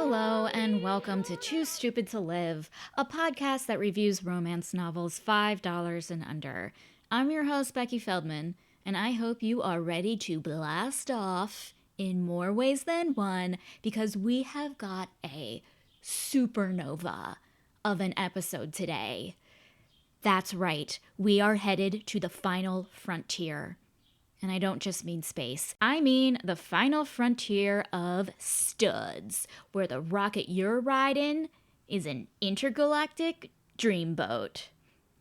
Hello and welcome to Too Stupid to Live, a podcast that reviews romance novels $5 and under. I'm your host, Becky Feldman, and I hope you are ready to blast off in more ways than one because we have got a supernova of an episode today. That's right, we are headed to the final frontier. And I don't just mean space. I mean the final frontier of studs, where the rocket you're riding is an intergalactic dreamboat.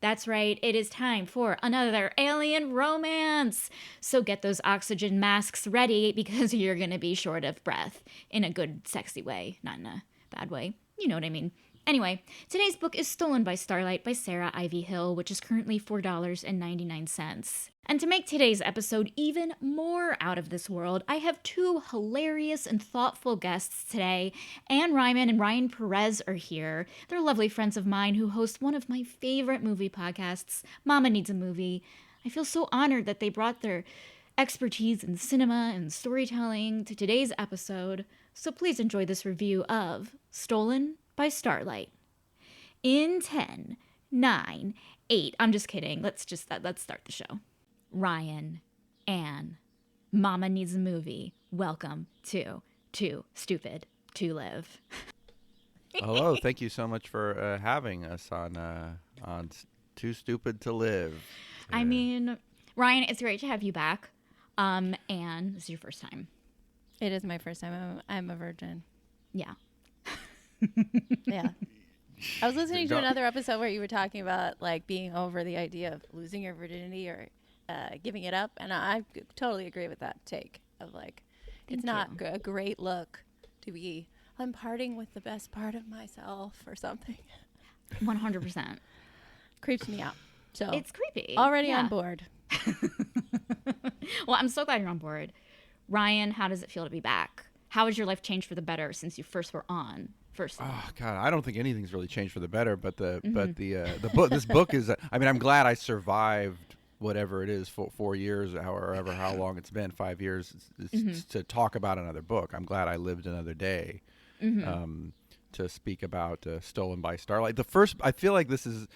That's right, it is time for another alien romance. So get those oxygen masks ready because you're gonna be short of breath. In a good, sexy way, not in a bad way. You know what I mean. Anyway, today's book is Stolen by Starlight by Sara Ivy Hill, which is currently $4.99. And to make today's episode even more out of this world, I have two hilarious and thoughtful guests today. Anne Rieman and Ryan Perez are here. They're lovely friends of mine who host one of my favorite movie podcasts, Mama Needs a Movie. I feel so honored that they brought their expertise in cinema and storytelling to today's episode. So please enjoy this review of Stolen by Starlight. In 10, 9, 8. I'm just kidding. Let's start the show. Ryan, Anne, Mama Needs a Movie. Welcome to Too Stupid to Live. Hello, thank you so much for having us on Too Stupid to Live. I mean, Ryan, it's great to have you back. Anne, this is your first time. It is my first time. I'm a virgin. Yeah. Yeah. I was listening to another episode where you were talking about like being over the idea of losing your virginity or giving it up, and I totally agree with that take of like it's not a great look to be I'm parting with the best part of myself or something. 100%. Creeps me out. So it's creepy. Already on board. Well, I'm so glad you're on board. Ryan, how does it feel to be back? How has your life changed for the better since you first were on? Oh God, I don't think anything's really changed for the better. But the book, this book is. I mean, I'm glad I survived whatever it is for 4 years, however how long it's been, 5 years, to talk about another book. I'm glad I lived another day to speak about Stolen by Starlight. I feel like this is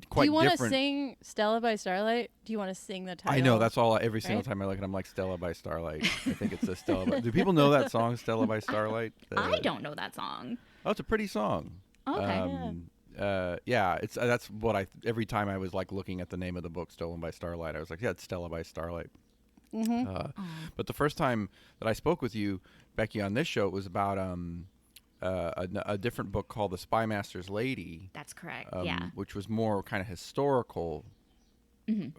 quite different. Do you want to sing Stella by Starlight? Do you want to sing the title? I know, that's all. Every single time I look at it, I'm like, Stella by Starlight. I think it's a Stella. Do people know that song, Stella by Starlight? I don't know that song. Oh, it's a pretty song. Okay. That's what every time I was like looking at the name of the book, Stolen by Starlight, I was like, yeah, it's Stella by Starlight. But the first time that I spoke with you, Becky, on this show, it was about a different book called The Spy Master's Lady. That's correct. Which was more kind of historical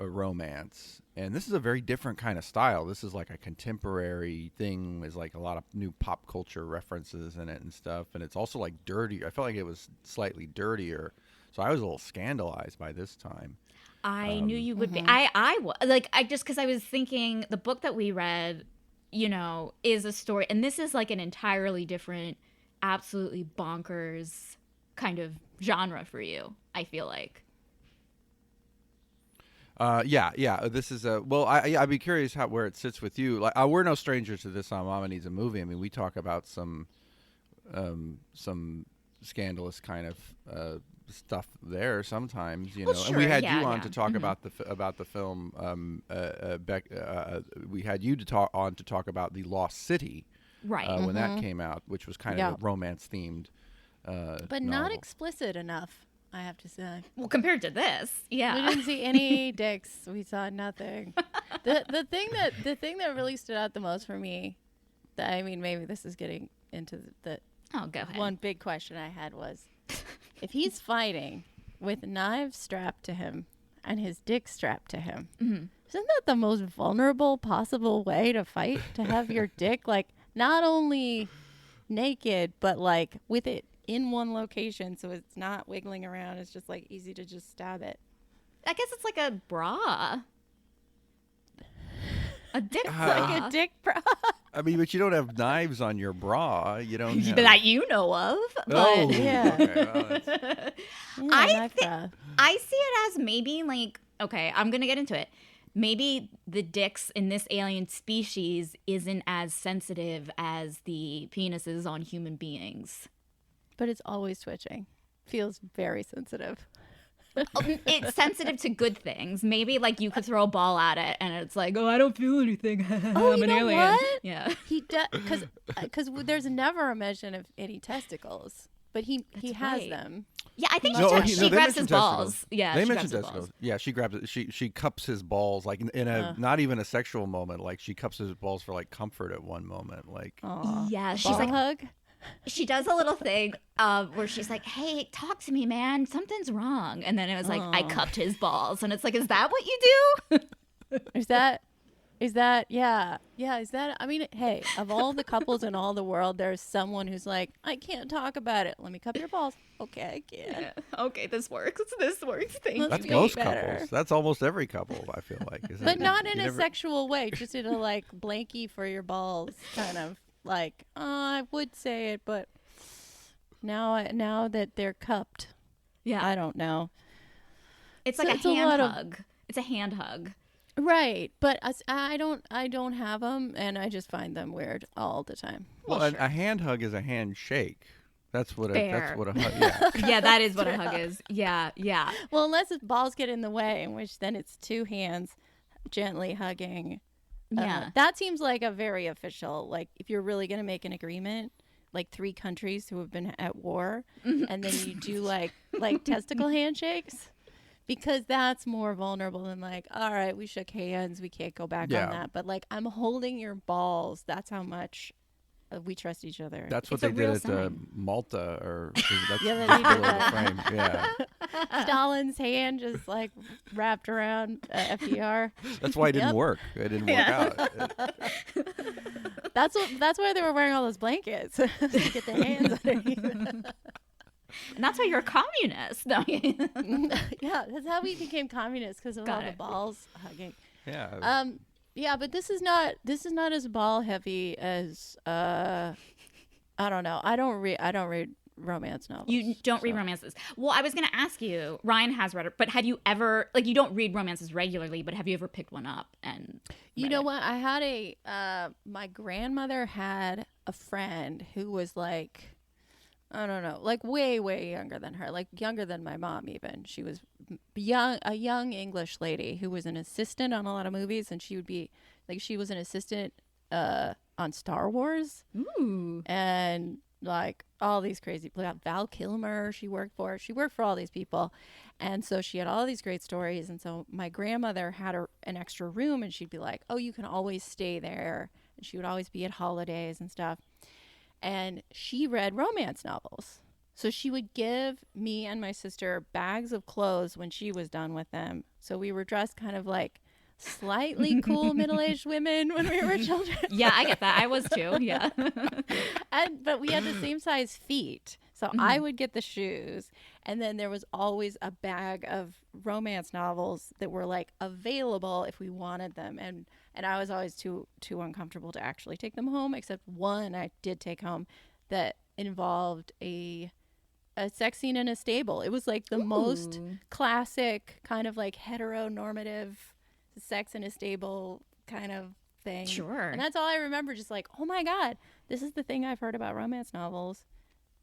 romance, and this is a very different kind of style. This is like a contemporary thing. There's like a lot of new pop culture references in it and stuff, and it's also like dirty. I felt like it was slightly dirtier, so I was a little scandalized by this time. I knew you would be. I just because I was thinking the book that we read, is a story, and this is like an entirely different, absolutely bonkers kind of genre for you. I feel like. This is I'd be curious where it sits with you. Like, we're no strangers to this on Mama Needs a Movie. I mean, we talk about some scandalous kind of stuff there sometimes, Well, know. sure, and we had you on to talk about the film. We had you to talk about The Lost City, right? When that came out, which was kind of a romance themed, but not explicit enough. I have to say. Well, compared to this, yeah. We didn't see any dicks. We saw nothing. The thing that really stood out the most for me, maybe this is getting into the go ahead. One big question I had was, if he's fighting with knives strapped to him and his dick strapped to him, isn't that the most vulnerable possible way to fight? To have your dick like not only naked, but like with it in one location, so it's not wiggling around. It's just like easy to just stab it. I guess it's like a bra. A dick bra. Like a dick bra. I mean, but you don't have knives on your bra. You don't have... that you know of. But oh, yeah. Okay, well, I see it as maybe like, okay, I'm gonna get into it. maybe the dicks in this alien species isn't as sensitive as the penises on human beings. But it's always twitching. Feels very sensitive. It's sensitive to good things. Maybe like you could throw a ball at it and it's like, oh, I don't feel anything. Oh, I'm you an know alien. what? Yeah. He does, because there's never a mention of any testicles, but he has right. them. Yeah, I think No, she they grabs mention his balls. testicles. Yeah, they she mention grabs his testicles. balls. Yeah, she grabs it. She cups his balls like in a not even a sexual moment. Like she cups his balls for like comfort at one moment. Like Aw. Yeah, she's Ball like, hug. she does a little thing where she's like, hey, talk to me, man. Something's wrong. And then it was like, I cupped his balls. And it's like, is that what you do? Is that yeah, is that, I mean, hey, of all the couples in all the world, there's someone who's like, I can't talk about it. Let me cup your balls. Okay, I can. Yeah. Okay, this works. This works. Thank Let's that's be most better. couples. That's almost every couple. I feel like, isn't But it? not in You a never- sexual way, just in a like blankie for your balls kind of like, I would say it, but now that they're cupped, Yeah. I don't know. It's So like it's a a hand lot of- hug. It's a hand hug. Right, but I don't have them, and I just find them weird all the time. Well, a hand hug is a handshake. That's what Fair. that's what a hug. Yeah. Yeah, that is what a hug is. Yeah, yeah. Well, unless his balls get in the way, in which then it's two hands gently hugging. Yeah. That seems like a very official, like if you're really going to make an agreement, like 3 countries who have been at war, and then you do like testicle handshakes, because that's more vulnerable than like, all right, we shook hands, we can't go back Yeah. on that. But like, I'm holding your balls. That's how much we trust each other. That's what It's a they real did at sign. Malta, or that's, Yeah, they that's did below that. the frame. Yeah, Stalin's hand just like wrapped around FDR. that's why it didn't Yep. work. It didn't work out. That's why they were wearing all those blankets to get their hands underneath. And that's why you're a communist. No. Yeah, that's how we became communists, because of Got all the it. balls hugging. Yeah. Yeah, but this is not as ball heavy as I don't know. I don't read romance novels. You don't read so. romances. Well, I was going to ask you, Ryan has read it, but have you ever, like, you don't read romances regularly, but have you ever picked one up and You read know it? what? I had my grandmother had a friend who was like, I don't know, like way, way younger than her, like younger than my mom even. She was a young English lady who was an assistant on a lot of movies, and she would be like, she was an assistant on Star Wars. Ooh. And like all these crazy people. Val Kilmer she worked for all these people, and so she had all these great stories. And so my grandmother had an extra room, and she'd be like, oh, you can always stay there, and she would always be at holidays and stuff. And she read romance novels, so she would give me and my sister bags of clothes when she was done with them, so we were dressed kind of like slightly cool middle-aged women when we were children. Yeah, I get that. I was too. Yeah. But we had the same size feet, so I would get the shoes, and then there was always a bag of romance novels that were like available if we wanted them, and I was always too uncomfortable to actually take them home, except one I did take home that involved a sex scene in a stable. It was like the most Ooh. classic kind of like heteronormative sex in a stable kind of thing. Sure. And that's all I remember, just like, oh my God, this is the thing I've heard about romance novels.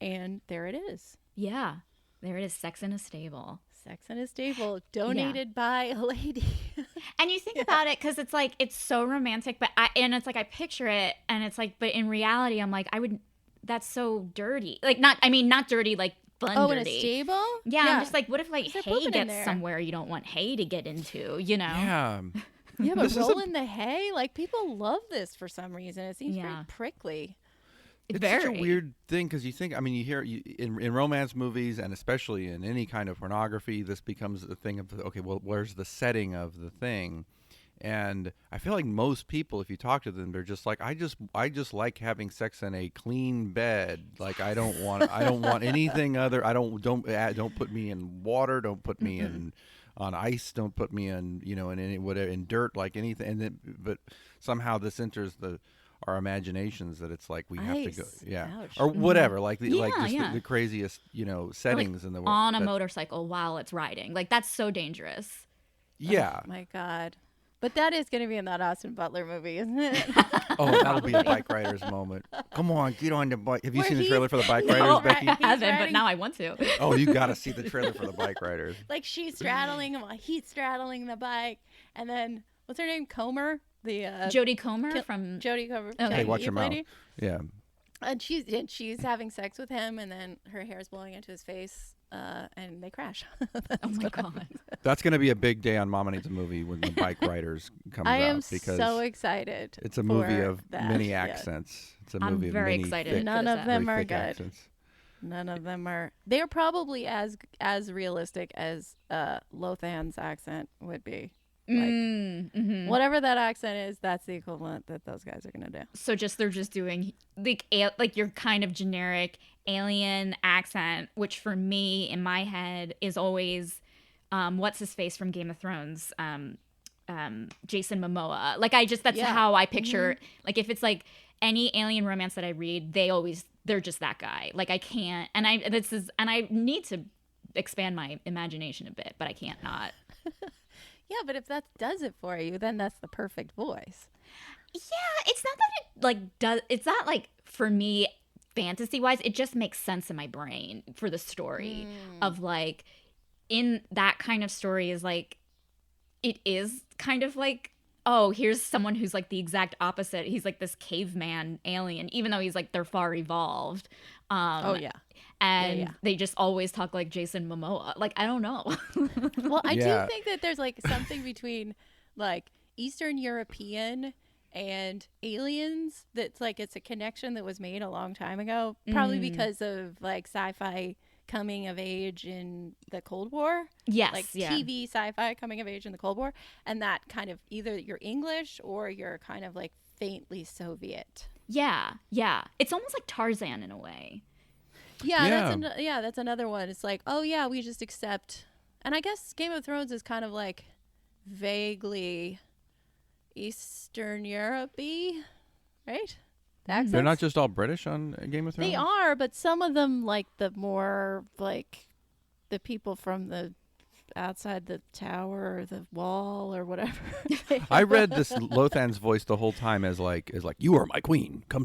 And there it is. Yeah. There it is. Sex in a Stable. Sex in a Stable, donated by a lady. And you think about it, because it's like, it's so romantic, but it's like, I picture it, and it's like, but in reality, I'm like, that's so dirty. Like, not dirty, like fun Oh, dirty. in a stable? Yeah, I'm just like, what if like Is there hay pooping in gets there? somewhere you don't want hay to get into, you know? Yeah. Yeah, but This is a- rolling the hay, like people love this for some reason. It seems very Yeah. prickly. It's Very. such a weird thing, because you think, I mean, you hear in romance movies, and especially in any kind of pornography, this becomes a thing of, okay, well, where's the setting of the thing? And I feel like most people, if you talk to them, they're just like, I just like having sex in a clean bed. Like I don't want anything other. Don't put me in water. Don't put me in on ice. Don't put me in in any whatever, in dirt, like anything. And then, but somehow this enters our imaginations, that it's like we have to go, Ice. yeah, Ouch. or whatever, like Yeah. the craziest settings in the world. On a That- motorcycle while it's riding. Like, that's so dangerous. yeah. Oh my God. But that is going to be in that Austin Butler movie, isn't it? Oh, that'll be a bike riders moment. Come on, get on the bike. Have you Where seen the he's- trailer for the bike No, riders, Becky? I haven't, but riding- now I want to. Oh, you got to see the trailer for the bike riders. Like she's straddling him while he's straddling the bike. And then, what's her name? Comer? The Jodie Comer from Jodie Comer. Okay. Hey, watch Eve your mouth. lady. Yeah. And she's having sex with him, and then her hair's blowing into his face, and they crash. Oh my god. That's going to be a big day on Mama Needs a Movie when the bike riders comes I am out because so excited. it's a movie for of that. many Yeah. accents. It's a I'm movie very of many excited thick, for None this of app. them very are thick good. accents. None of them are. They're probably as realistic as Lothan's accent would be. Like, whatever that accent is, that's the equivalent that those guys are gonna do. So they're just doing like your kind of generic alien accent, which for me in my head is always what's his face from Game of Thrones, Jason Momoa. Like that's Yeah. how I picture. Like if it's like any alien romance that I read, they're just that guy. Like I can't, and I need to expand my imagination a bit, but I can't not. Yeah, but if that does it for you, then that's the perfect voice. Yeah, it's not that it like does. It's not like for me, fantasy wise, it just makes sense in my brain for the story of like in that kind of story is like it is kind of like, oh, here's someone who's like the exact opposite. He's like this caveman alien, even though he's like they're far evolved. Oh yeah. And yeah. they just always talk like Jason Momoa. Like I don't know. Well, I Yeah. do think that there's like something between like Eastern European and aliens that's like it's a connection that was made a long time ago, probably because of like sci-fi coming of age in the Cold War. Yes, Like yeah. TV sci-fi coming of age in the Cold War, and that kind of either you're English or you're kind of like faintly Soviet. Yeah, yeah. It's almost like Tarzan in a way. Yeah, that's another one. It's like, oh yeah, we just accept. And I guess Game of Thrones is kind of like vaguely Eastern Europe-y, right? The They're not accents? just all British on Game of Thrones? They are, but some of them like the more like the people from the outside the tower or the wall or whatever. I read this Lothan's voice the whole time as like you are my queen. Come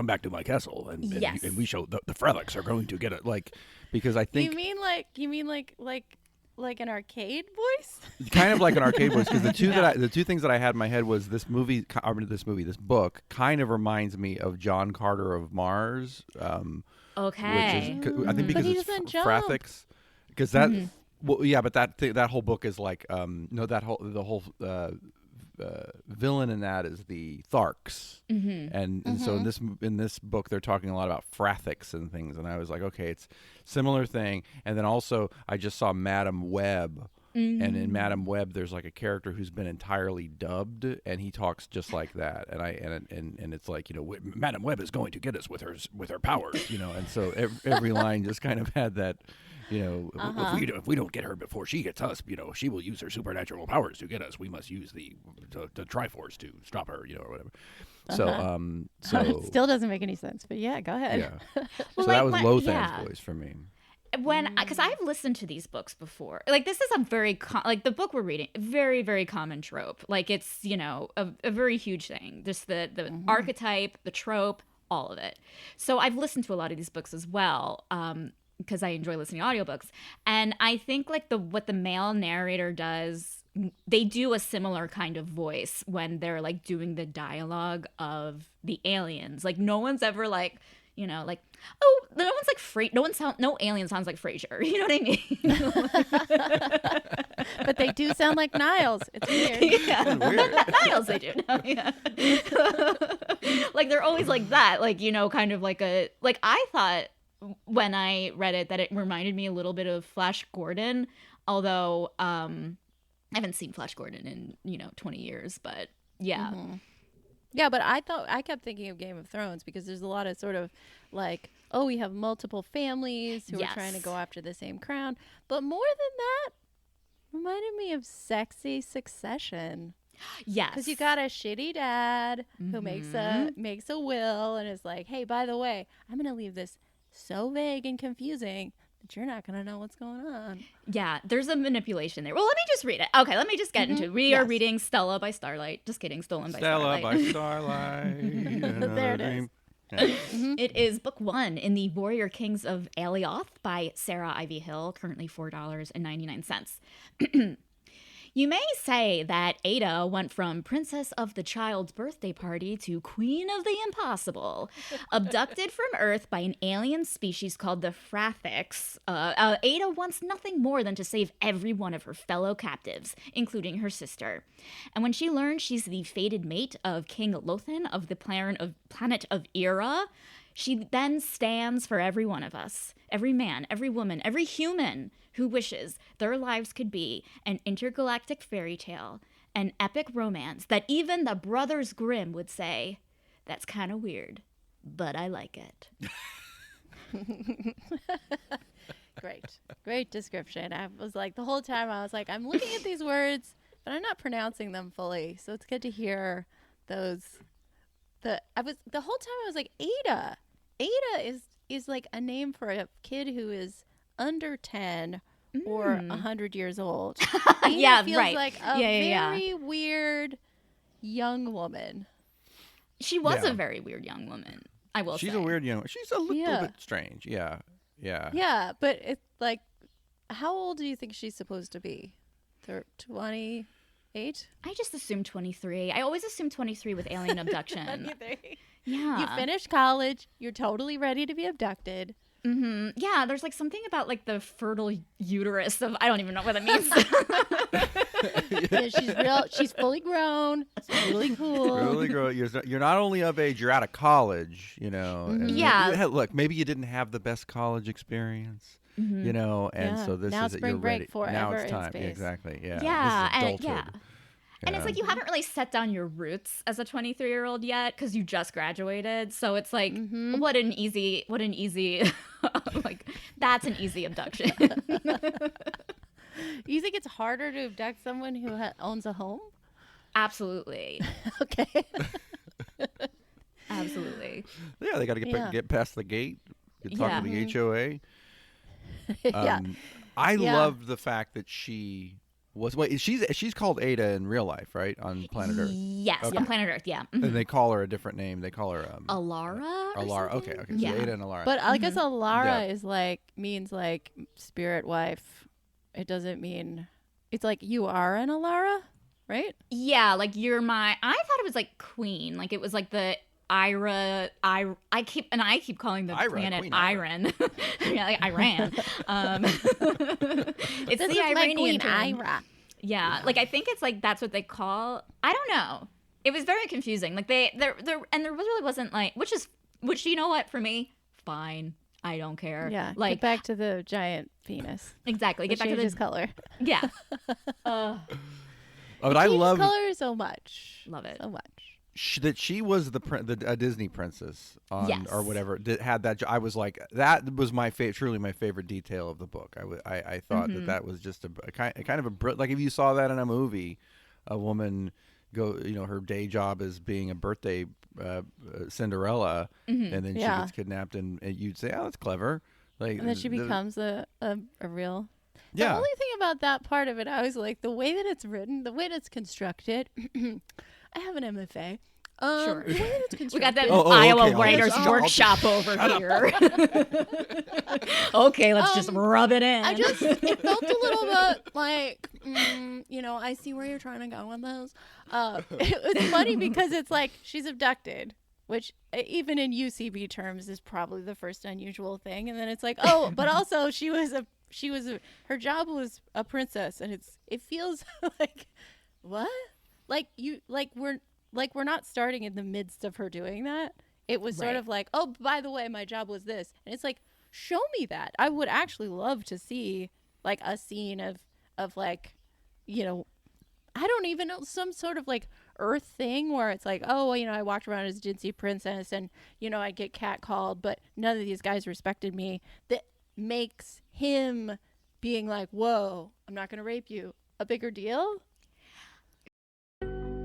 back to my castle, and Yes. and we show the Frelics are going to get it. Like because I think You mean like an arcade voice? kind of like an arcade voice because the two things that I had in my head was this book kind of reminds me of John Carter of Mars, Okay. which is I think because he it's doesn't jump. Frathics, because that. Well, yeah, but that whole book is like the whole villain in that is the Tharks, and so in this book they're talking a lot about Frathics and things, and I was like, okay, it's similar thing, and then also I just saw Madam Web. And in Madam Web, there's like a character who's been entirely dubbed, and he talks just like that. And it's like, Madam Web is going to get us with her powers, and so every line just kind of had that. If we don't get her before she gets us, she will use her supernatural powers to get us. We must use the Triforce to stop her, or whatever. So, It still doesn't make any sense, but yeah, go ahead. yeah. Well, So that like was when- Lothan's yeah. voice for me. Because I've listened to these books before. Like this is a very like the book we're reading, very very common trope. Like it's a very huge thing. Just the archetype, the trope, all of it. So I've listened to a lot of these books as well. Because I enjoy listening to audiobooks. And I think like what the male narrator does, they do a similar kind of voice when they're like doing the dialogue of the aliens. Like no one's ever like, like, oh, no one's like no alien sounds like Frasier. You know what I mean? But they do sound like Niles. It's weird. Yeah. Weird. Niles, they do. No, yeah. Like they're always like that. Like, kind of like I thought when I read it that it reminded me a little bit of Flash Gordon, although I haven't seen Flash Gordon in 20 years, but yeah. Yeah, but I kept thinking of Game of Thrones because there's a lot of sort of like, oh, we have multiple families who Yes. are trying to go after the same crown. But more than that, reminded me of Sexy Succession. Yes. Because you got a shitty dad who makes a will and is like, hey, by the way, I'm going to leave this so vague and confusing but you're not going to know what's going on. Yeah, there's a manipulation there. Well, let me just read it. Okay, let me just get into it. We are reading Stella by Starlight. Just kidding, Stolen by Starlight. Stella by Starlight. There it is. Yeah. It is book 1 in the Warrior Kings of Alioth by Sara Ivy Hill, currently $4.99. You may say that Ada went from princess of the child's birthday party to queen of the impossible. Abducted from Earth by an alien species called the Frathics, Ada wants nothing more than to save every one of her fellow captives, including her sister. And when she learns she's the fated mate of King Lothan of the planet of Era, she then stands for every one of us, every man, every woman, every human who wishes their lives could be an intergalactic fairy tale, an epic romance that even the Brothers Grimm would say, that's kind of weird, but I like it. Great description. I was like, the whole time I was like, I'm looking at these words, but I'm not pronouncing them fully. So it's good to hear those. The whole time I was like, Ada. Ada is like a name for a kid who is under 10 or 100 years old. Yeah, feels right. like a very weird young woman. She was a very weird young woman, I will say. She's a weird young. She's a little bit strange. Yeah. Yeah, but it's like, how old do you think she's supposed to be? 28? I just assumed 23. I always assume 23 with alien abduction. Yeah. You finished college. You're totally ready to be abducted. Mm-hmm. Yeah, there's like something about like the fertile uterus of, I don't even know what that means. Yeah, she's fully grown. It's really cool. Really grown. You're not only of age, you're out of college, you know. And look, maybe you didn't have the best college experience, you know, and so this now is spring you're break ready. forever Now it's in time. space. Exactly. Yeah. Yeah, This is and adulthood. And it's like you haven't really set down your roots as a 23-year-old yet because you just graduated. So it's like, what an easy, like, that's an easy abduction. You think it's harder to abduct someone who owns a home? Absolutely. Okay. Absolutely. Yeah, they got to get past the gate. Talk to the HOA. I love the fact that she was. Wait, she's called Ada in real life, right? On planet Earth. Yes, on planet Earth. Yeah. And they call her a different name. They call her Alara. Alara. Okay. So Ada and Alara. But I guess Alara is means like spirit wife. It doesn't mean. It's like you are an Alara, right? Yeah, like you're my. I thought it was like queen. Like it was like the Ira. I keep calling the planet Iran. Yeah, like Iran. It's the Iranian term. Ira. Yeah, like I think it's like that's what they call. I don't know. It was very confusing. Like there really wasn't like which you know what, for me, fine. I don't care. Yeah, like get back to the giant penis. Exactly. Get back to his color. Yeah. But I love color so much. Love it so much. That she was a Disney princess or whatever. Had that. I was like, that was truly my favorite detail of the book. I thought that was just a kind of a like if you saw that in a movie, a woman go, you know, her day job is being a birthday Cinderella, and then she gets kidnapped, and you'd say, oh, that's clever. Like, and then she becomes a real. The Yeah. only thing about that part of it, I was like, the way that it's written, the way that it's constructed. I have an MFA. Sure. The way that it's constructed. We got that Iowa Writers I'll Workshop over here. Okay, let's just rub it in. It felt a little bit like, you know, I see where you're trying to go with this. It was funny because it's like she's abducted, which even in UCB terms is probably the first unusual thing. And then it's like, oh, but also her job was a princess, and it feels like, what? We're not starting in the midst of her doing that. It was sort of like, oh, by the way, my job was this. And it's like, show me that. I would actually love to see like a scene of like, you know, I don't even know, some sort of like Earth thing where it's like, oh, well, you know, I walked around as a ditzy princess and, you know, I get catcalled, but none of these guys respected me. That makes him being like, whoa, I'm not going to rape you, a bigger deal.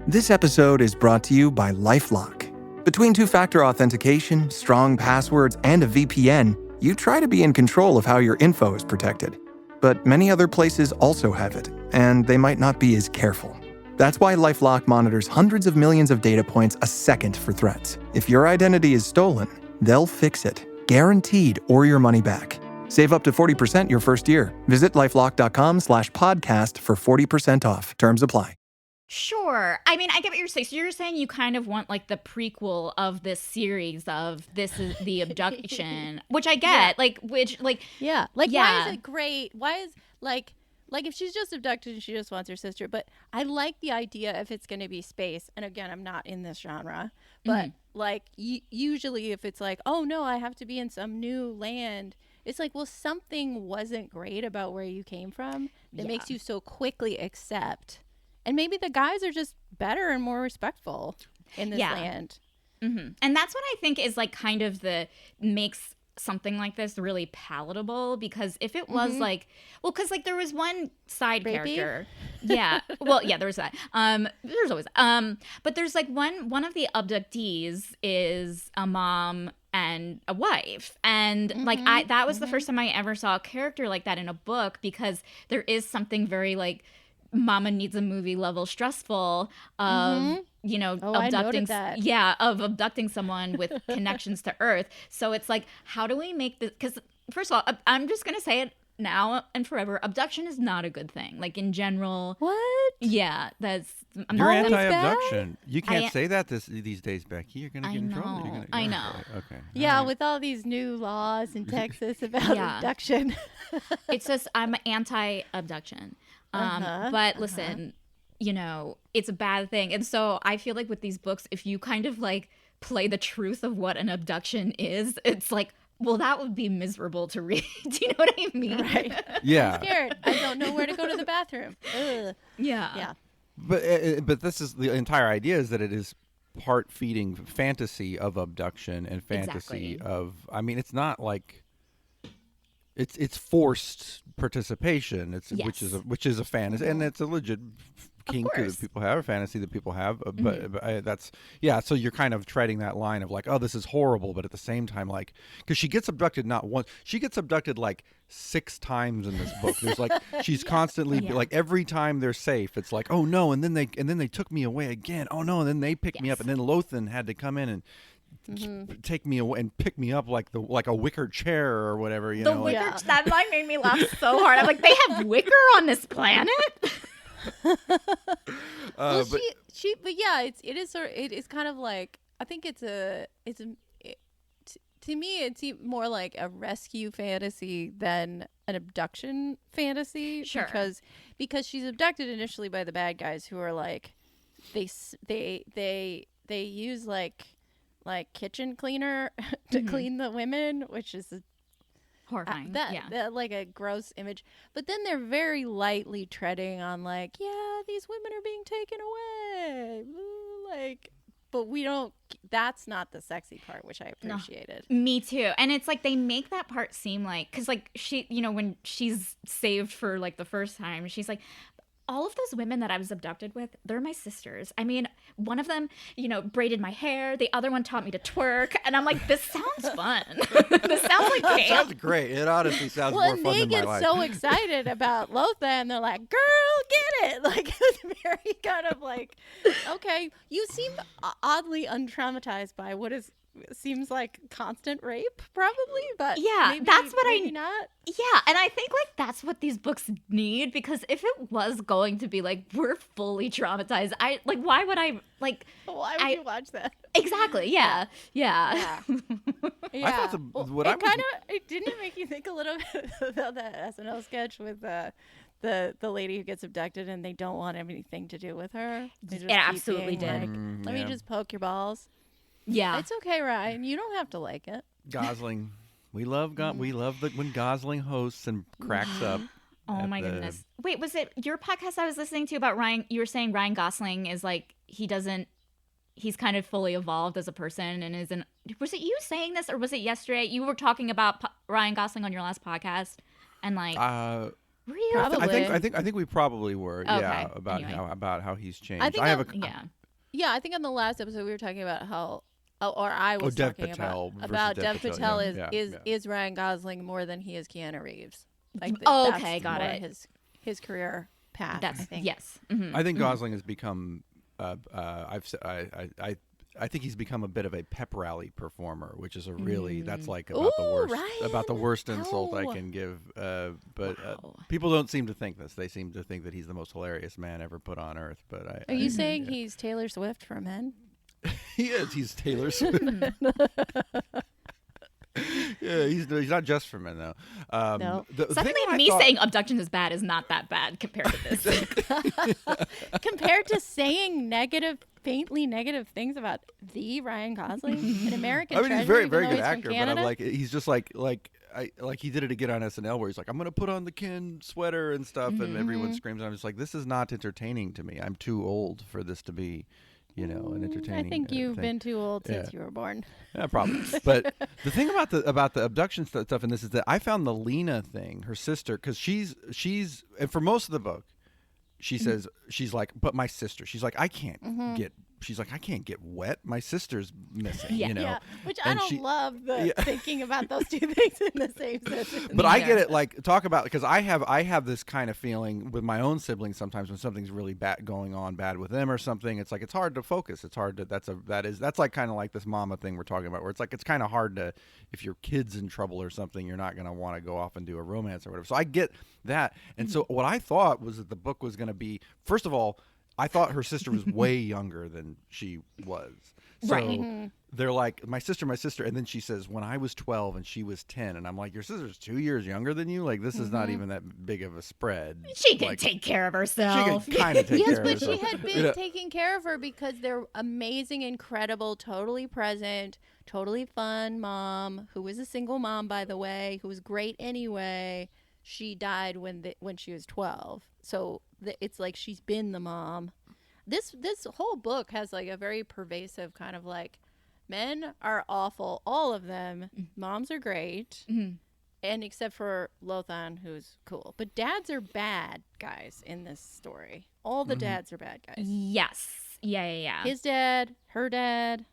This episode is brought to you by LifeLock. Between two-factor authentication, strong passwords, and a VPN, You try to be in control of how your info is protected. But many other places also have it, and they might not be as careful. That's why LifeLock monitors hundreds of millions of data points a second for threats. If your identity is stolen, they'll fix it, guaranteed, or your money back. Save up to 40% your first year. Visit lifelock.com/podcast for 40% off. Terms apply. Sure. I mean, I get what you're saying. So you're saying you kind of want like the prequel of this series of this is the abduction, which I get. Yeah. Why Yeah. is it great? Why is like if she's just abducted and she just wants her sister, but I like the idea if it's going to be space. And again, I'm not in this genre, but like usually if it's like, oh no, I have to be in some new land. It's like, well, something wasn't great about where you came from that makes you so quickly accept. And maybe the guys are just better and more respectful in this land. Mm-hmm. And that's what I think is like kind of makes something like this really palatable, because if it was like, well, because like there was one side character. Yeah. Well, yeah, there was that. There's always but there's like one of the abductees is a mom and a wife, and like that was the first time I ever saw a character like that in a book, because there is something very like mama needs a movie level stressful of abducting abducting someone with connections to Earth. So it's like, how do we make this, because first of all, I'm just gonna say it now and forever, abduction is not a good thing, like in general. What? Yeah, you're anti-abduction. You can't say that these days, Becky. You're gonna get in trouble. I know. Okay. Yeah, with all these new laws in Texas about abduction. It's just, I'm anti-abduction. But listen, it's a bad thing. And so I feel like with these books, if you kind of like play the truth of what an abduction is, it's like, well, that would be miserable to read. Do you know what I mean? Right. Yeah. I'm scared. I don't know where to go to the bathroom. Ugh. Yeah. Yeah. But this is the entire idea, is that it is part feeding fantasy of abduction and fantasy of, I mean, it's not like it's forced participation. Which is a fantasy, and it's a legit kink that people have, a fantasy that people have. But that's so you're kind of treading that line of like, oh, this is horrible, but at the same time, like, because she gets abducted not once, she gets abducted like 6 times in this book. There's like she's constantly like, every time they're safe, it's like, oh no, and then they took me away again. Oh no, and then they picked me up, and then Lothan had to come in and take me away and pick me up like a wicker chair or whatever. The wicker that line made me laugh so hard. I'm like, they have wicker on this planet. Well, it is kind of like, I think to me it's more like a rescue fantasy than an abduction fantasy. Sure. Because she's abducted initially by the bad guys, who are like they use like kitchen cleaner to clean the women, which is horrifying. That like a gross image. But then they're very lightly treading on like, yeah, these women are being taken away. Like, but we don't, that's not the sexy part, which I appreciated. No, me too. And it's like they make that part seem like, because like she, when she's saved for like the first time, she's like, all of those women that I was abducted with, they're my sisters. I mean, one of them, braided my hair. The other one taught me to twerk. And I'm like, this sounds fun. This sounds like camp. Sounds great. It honestly sounds more fun than my life. Well, they get so excited about Lothan. They're like, girl, get it. Like, it's very kind of like, okay, you seem oddly untraumatized by what seems like constant rape, probably, but that's what maybe not. Yeah, and I think like that's what these books need, because if it was going to be like we're fully traumatized, why would I like? Why would you watch that? Exactly. Yeah. Yeah. I thought it didn't make you think a little bit about that SNL sketch with the lady who gets abducted and they don't want anything to do with her. It absolutely did. Like, let me just poke your balls. Yeah, it's okay, Ryan. You don't have to like it. Gosling, we love when Gosling hosts and cracks up. Oh my goodness! Wait, was it your podcast I was listening to about Ryan? You were saying Ryan Gosling is like he's kind of fully evolved as a person and isn't. Was it you saying this, or was it yesterday? You were talking about Ryan Gosling on your last podcast, and like. Really? Probably. I think we probably were. Okay. Yeah, about anyway. about how he's changed. I think I have I think on the last episode we were talking about how or I was Dev talking Patel about versus Dev Patel yeah. is Ryan Gosling more than he is Keanu Reeves. Like okay, that's got more it. His career path. That's I think. yes. Mm-hmm. I think Gosling has become. I think he's become a bit of a pep rally performer, which is a really that's like about the worst Ryan, insult I how? can give. But Wow. people don't seem to think this. They seem to think that he's the most hilarious man ever put on earth. But Are you saying he's Taylor Swift for men? he is? He's Taylor Swift. Yeah, he's not just for men though. No. Suddenly, me saying abduction is bad is not that bad compared to this. Compared to saying faintly negative things about the Ryan Gosling, an American treasure. He's very, even very though good he's from actor, but Canada? I'm like, he's just like he did it again on SNL where he's like, I'm gonna put on the Ken sweater and stuff, and everyone screams. I'm just like, this is not entertaining to me. I'm too old for this to be, an entertaining. I think you've thing. been too old since you were born. Yeah, probably. But the thing about the abduction stuff in this is that I found the Lena thing, her sister, because she's and for most of the book, she says she's like, but my sister. She's like, I can't get. She's like, I can't get wet. My sister's missing. Yeah, which I And don't love thinking about those two things in the same sentence. But I get it. Like, talk about, because I have this kind of feeling with my own siblings sometimes when something's really bad going on bad with them or something. It's like it's hard to focus. It's hard to that's like kind of like this mama thing we're talking about, where it's like it's kind of hard to, if your kid's in trouble or something, you're not gonna want to go off and do a romance or whatever. So I get that. And so what I thought was that the book was gonna be, first of all, I thought her sister was way younger than she was. So Right. They're like, my sister. And then she says, when I was 12 and she was 10. And I'm like, your sister's 2 years younger than you? Like, this is not even that big of a spread. She can like, take care of herself. She can kind of take care of Yes, but herself. she had been taking care of her because they're amazing, incredible, totally present, totally fun mom, who was a single mom, by the way, who was great anyway. She died when she was 12. So it's like she's been the mom. This whole book has like a very pervasive kind of like, men are awful, all of them. Moms are great. And except for Lothan, who's cool. But dads are bad guys in this story. All the dads are bad guys. Yes. Yeah. His dad, her dad.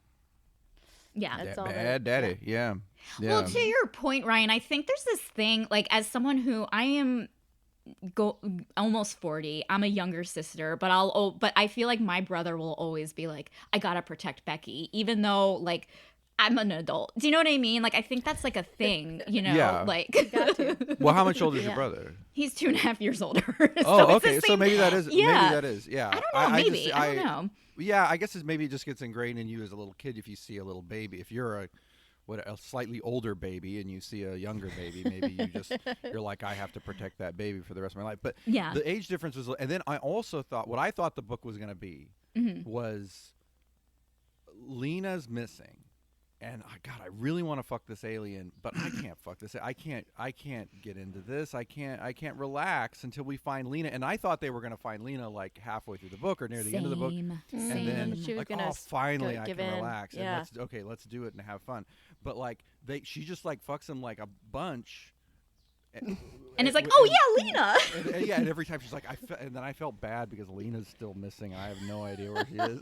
Yeah. That's all Bad daddy. Yeah. Well, to your point, Ryan, I think there's this thing, like, as someone who I am almost 40, I'm a younger sister, but I feel like my brother will always be like, I gotta protect Becky, even though, like, I'm an adult. Do you know what I mean? Like, I think that's like a thing, Yeah. like. Well, how much older is your brother? He's 2.5 years older. Oh, it's the okay. So same- maybe that is. Yeah. Maybe that is. Yeah. I don't know. Maybe. I don't know. Yeah, I guess maybe it just gets ingrained in you as a little kid. If you see a little baby, if you're a slightly older baby and you see a younger baby, maybe you're like, I have to protect that baby for the rest of my life. But Yeah. the age difference was, and then I also thought what I thought the book was going to be was Lena's missing. And God, I really want to fuck this alien, but I can't fuck this. I can't get into this. I can't relax until we find Lena. And I thought they were going to find Lena like halfway through the book or near the end of the book. Same. And then She was like, gonna finally I give can in. relax. Yeah. And let's do it and have fun. But like she just like fucks him like a bunch. And it's like, oh yeah, Lena. And every time she's like, and then I felt bad because Lena's still missing. I have no idea where she is.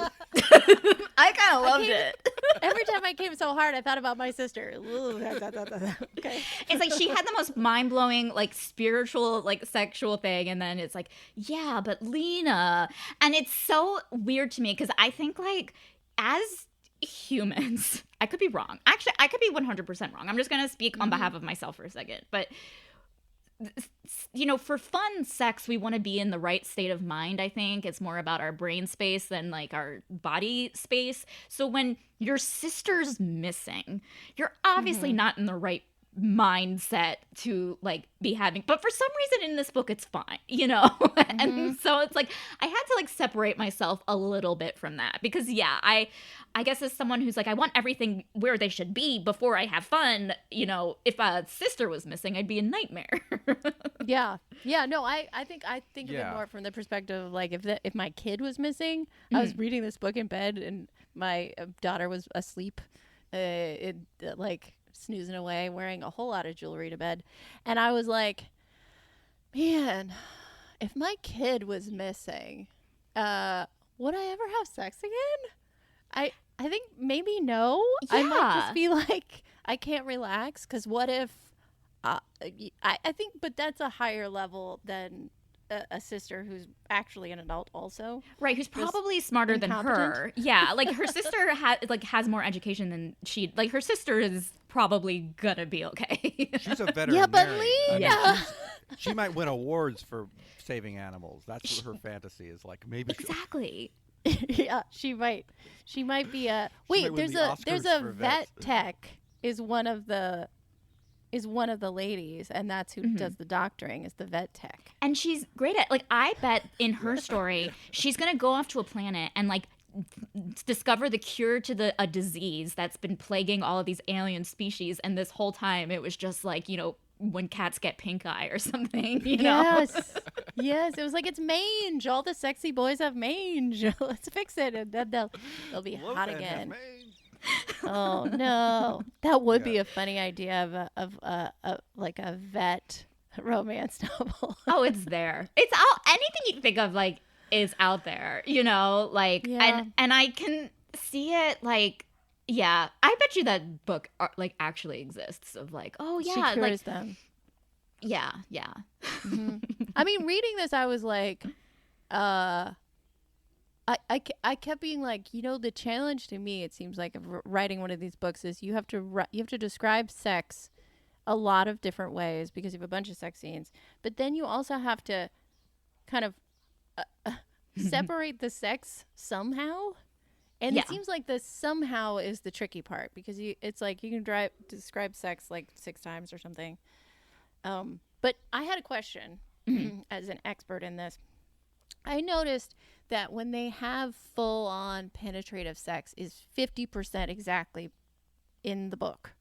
I kind of loved it. Every time I came so hard, I thought about my sister. Okay. It's like she had the most mind-blowing, like, spiritual, like, sexual thing, and then it's like, yeah, but Lena. And it's so weird to me because I think, like, as humans, I could be wrong. Actually, I could be 100% wrong. I'm just going to speak on behalf of myself for a second. But for fun sex, we want to be in the right state of mind, I think. It's more about our brain space than, like, our body space. So when your sister's missing, you're obviously not in the right mindset to, like, be having. But for some reason in this book, it's fine, And so it's like, I had to, like, separate myself a little bit from that. Because, yeah, I guess as someone who's like, I want everything where they should be before I have fun, if a sister was missing, I'd be a nightmare. Yeah. No, I think of it more from the perspective of, like, if my kid was missing, I was reading this book in bed and my daughter was asleep, like snoozing away, wearing a whole lot of jewelry to bed. And I was like, man, if my kid was missing, would I ever have sex again? I think maybe no. I might Yeah. just be like, I can't relax because what if I think, but that's a higher level than a sister who's actually an adult also. Right, who's probably smarter than incompetent. her. Yeah, like her sister has more education than she. Like her sister is probably gonna be okay. She's a veterinarian. Yeah, but I mean, Lena. she might win awards for saving animals. That's what her fantasy is like. Maybe she'll- Exactly. Yeah, she might be a might wait. win There's the a there's Oscars a for vet vets. tech is one of the ladies, and that's who does the doctoring. Is the vet tech. And she's great at, like, I bet in her story, she's going to go off to a planet and, like, discover the cure to a disease that's been plaguing all of these alien species. And this whole time, it was just like, you know, when cats get pink eye or something, you know? Yes, yes. It was like, it's mange. All the sexy boys have mange. Let's fix it, and then they'll be hot Lopan has again. mange. Oh no, that would be a funny idea of like a vet romance novel. Oh, it's there. It's all, anything you can think of, like, is out there, you know? Like, Yeah. and I can see it, like, yeah. I bet you that book, like, actually exists of, like, oh, yeah. She like, cures them. yeah. I mean, reading this, I was like, I kept being like, you know, the challenge to me, it seems like, of writing one of these books is you have to describe sex a lot of different ways because you have a bunch of sex scenes, but then you also have to kind of separate the sex somehow. And Yeah. it seems like the somehow is the tricky part because it's like you can describe sex like 6 times or something. But I had a question as an expert in this. I noticed that when they have full-on penetrative sex is 50% exactly in the book,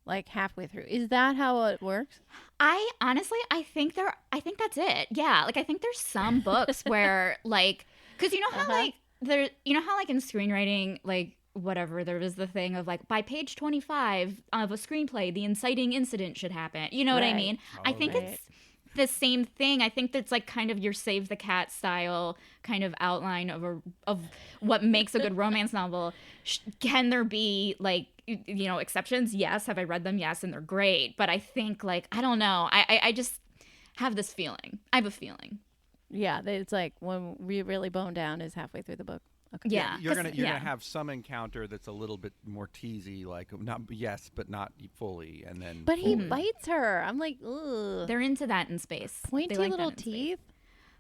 like halfway through. Is that how it works? I honestly, I think that's it. Yeah, like I think there's some books where, like, because you know how like in screenwriting, like, whatever, there was the thing of like by page 25 of a screenplay, the inciting incident should happen. You know what I Right. mean? I think Right. it's the same thing. I think that's like kind of your Save the Cat style kind of outline of what makes a good romance novel. Can there be, like, you know, exceptions? Yes. Have I read them? Yes, and they're great. But I think, like, I don't know. I just have this feeling. I have a feeling. Yeah, it's like when we really bone down is halfway through the book. Okay. Yeah. You're 'cause- gonna yeah. have some encounter that's a little bit more teasy, like not yes, but not fully, and then. But he fully. bites her. I'm like, ugh. They're into that in space. They Pointy like that little in space. teeth.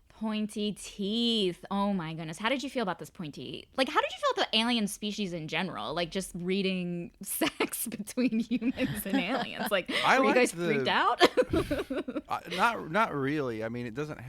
Pointy teeth. Oh my goodness. How did you feel about this pointy? Like, how did you feel about the alien species in general? Like, just reading sex between humans and aliens. Like, I were you like guys the- freaked out? Not really. I mean, it didn't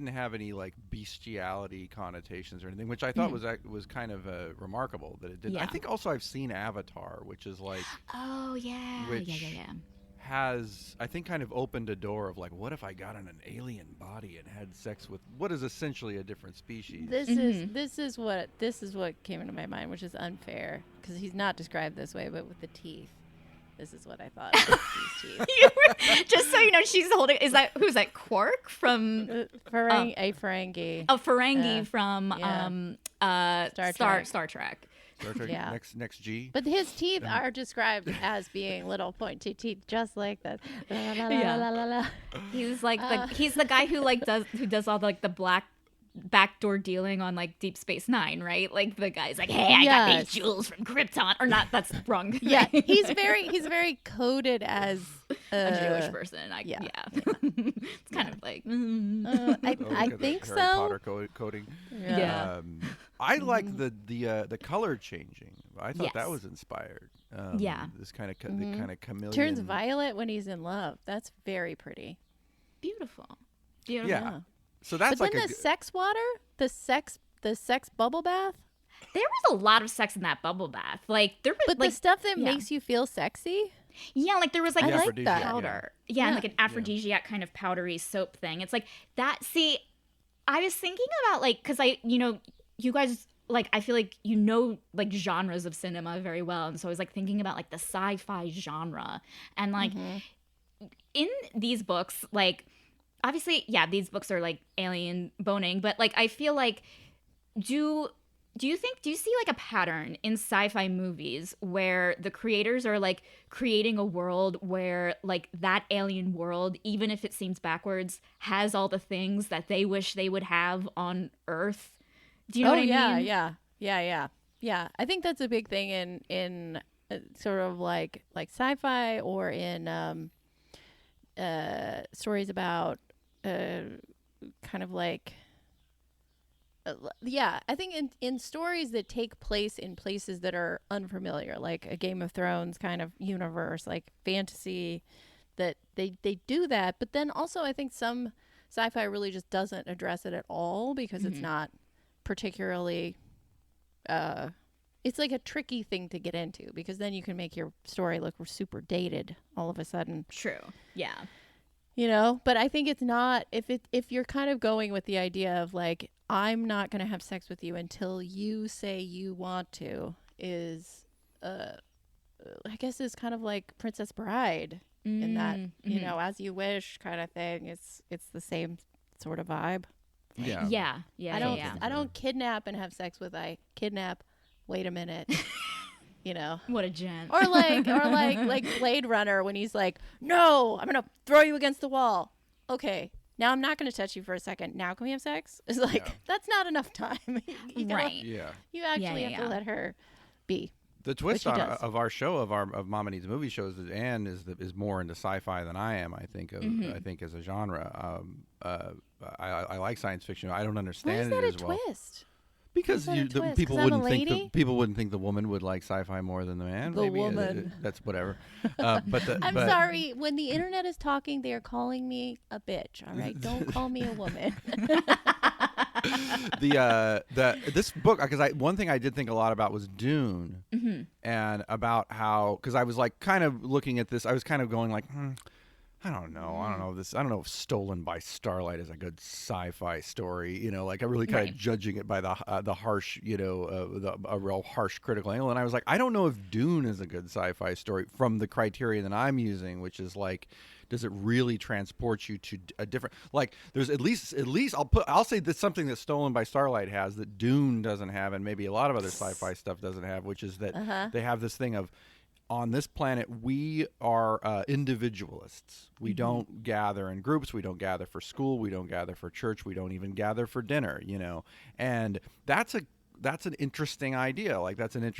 have any like bestiality connotations or anything, which I thought was kind of remarkable that it didn't. I Yeah. think also I've seen Avatar, which is like Oh, yeah. Which- Yeah. has I think kind of opened a door of like, what if I got in an alien body and had sex with what is essentially a different species? This is what came into my mind, which is unfair because he's not described this way, but with the teeth. This is what I thought. These teeth. Just so you know, she's holding. Who's that? Quark from A Ferengi. Ferengi from yeah. Star Trek. Star Trek Yeah. next G. But his teeth are described as being little pointy teeth, just like that. La, la, la, Yeah. la, la, la. He's like he's the guy who does all the, like, the black backdoor dealing on, like, Deep Space Nine, right? Like, the guy's like, hey, I got Yes. these jewels from Krypton, or not? That's wrong. Yeah, he's very coded as a Jewish person. yeah. It's kind of like I Oh, look at think that Harry so. Potter coding. Yeah. I like the color changing. I thought that Yes. was inspired. Yeah. This kind of the kind of chameleon. Turns violet when he's in love. That's very pretty. beautiful. Yeah. So that's But like then the sex water, the sex bubble bath. There was a lot of sex in that bubble bath. Like, there was, But like, the stuff that yeah. makes you feel sexy. Yeah, like there was like I this like aphrodisiac, that. powder. Yeah, and Yeah. like an aphrodisiac kind of powdery soap thing. It's like that. See, I was thinking about, like, because you guys, like, I feel like like genres of cinema very well. And so I was like thinking about like the sci-fi genre. And like in these books, like, obviously, yeah, these books are like alien boning, but like I feel like do you see like a pattern in sci-fi movies where the creators are like creating a world where like that alien world, even if it seems backwards, has all the things that they wish they would have on Earth? Do you know what I mean? Yeah. I think that's a big thing in sort of like sci-fi or in stories about kind of like I think in stories that take place in places that are unfamiliar, like a Game of Thrones kind of universe, like fantasy, that they do that. But then also I think some sci-fi really just doesn't address it at all because it's not particularly it's like a tricky thing to get into because then you can make your story look super dated all of a sudden. True. Yeah. You know, but I think it's not if you're kind of going with the idea of like, I'm not going to have sex with you until you say you want to, is I guess is kind of like Princess Bride in that, you know, as you wish kind of thing. It's the same sort of vibe. Yeah. I don't kidnap and have sex with. I kidnap. Wait a minute. You know, what a gent. or like Blade Runner when he's like, no, I'm gonna throw you against the wall. Okay, now I'm not gonna touch you for a second. Now can we have sex? It's like that's not enough time. Right. Yeah. You actually have to let her be. The twist of our show of Mama Needs Movie shows is Anne is more into sci-fi than I am. I think I think as a genre. I like science fiction. I don't understand it as well. Why is that a twist? Because people wouldn't think the woman would like sci-fi more than the man. The maybe. woman. That's whatever. I'm sorry. When the internet is talking, they are calling me a bitch. All right, don't call me a woman. This book, because one thing I did think a lot about was Dune, and about how, because I was like kind of looking at this, I was kind of going like, I don't know if Stolen by Starlight is a good sci-fi story, you know, like I'm really kind of judging it by the harsh, you know, a real harsh critical angle. And I was like, I don't know if Dune is a good sci-fi story from the criteria that I'm using, which is like, does it really transport you to a different, like there's at least I'll say that's something that Stolen by Starlight has that Dune doesn't have, and maybe a lot of other sci-fi stuff doesn't have, which is that they have this thing of, on this planet, we are individualists. We don't gather in groups. We don't gather for school. We don't gather for church. We don't even gather for dinner, you know. And that's an interesting idea. Like I think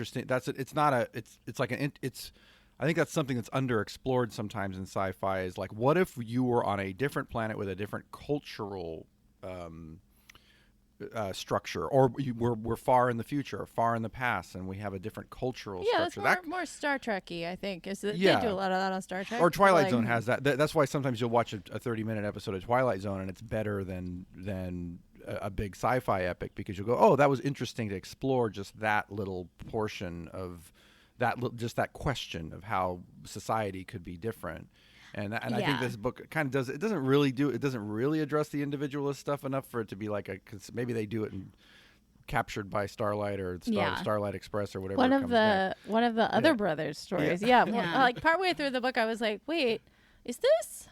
that's something that's underexplored sometimes in sci-fi, is like, what if you were on a different planet with a different cultural structure, or we're far in the future or far in the past, and we have a different cultural structure. That's more Star Trek-y, I think. They do a lot of that on Star Trek. Or Twilight Zone has that. That's why sometimes you'll watch a 30-minute episode of Twilight Zone, and it's better than a big sci-fi epic, because you'll go, oh, that was interesting to explore just that little portion of just that question of how society could be different. And I think this book kind of does. It doesn't really address the individualist stuff enough for it to be like cause maybe they do it in Captured by Starlight or Starlight Express or whatever. One of the other brothers' stories. Yeah. Like partway through the book, I was like, wait, is this?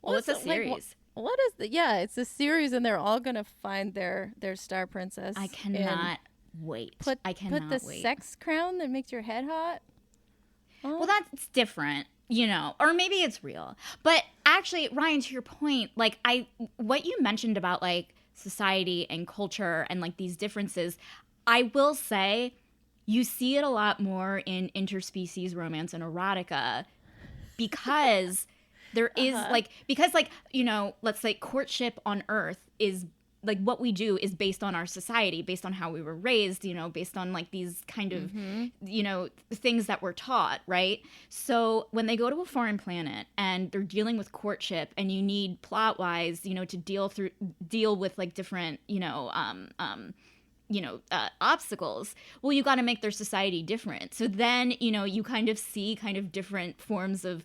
Well, it's a series. Like, what is the? Yeah, it's a series, and they're all gonna find their star princess. I cannot wait. Put the sex crown that makes your head hot. Oh. Well, that's different. You know, or maybe it's real. But actually, Ryan, to your point, like what you mentioned about like society and culture and like these differences, I will say you see it a lot more in interspecies romance and erotica, because there is because you know, let's say courtship on Earth is like what we do is based on our society, based on how we were raised, you know, based on like these kind of, you know, things that we're taught, right? So when they go to a foreign planet and they're dealing with courtship, and you need plot-wise, you know, to deal with like different, obstacles, well, you got to make their society different. So then, you know, you kind of see kind of different forms of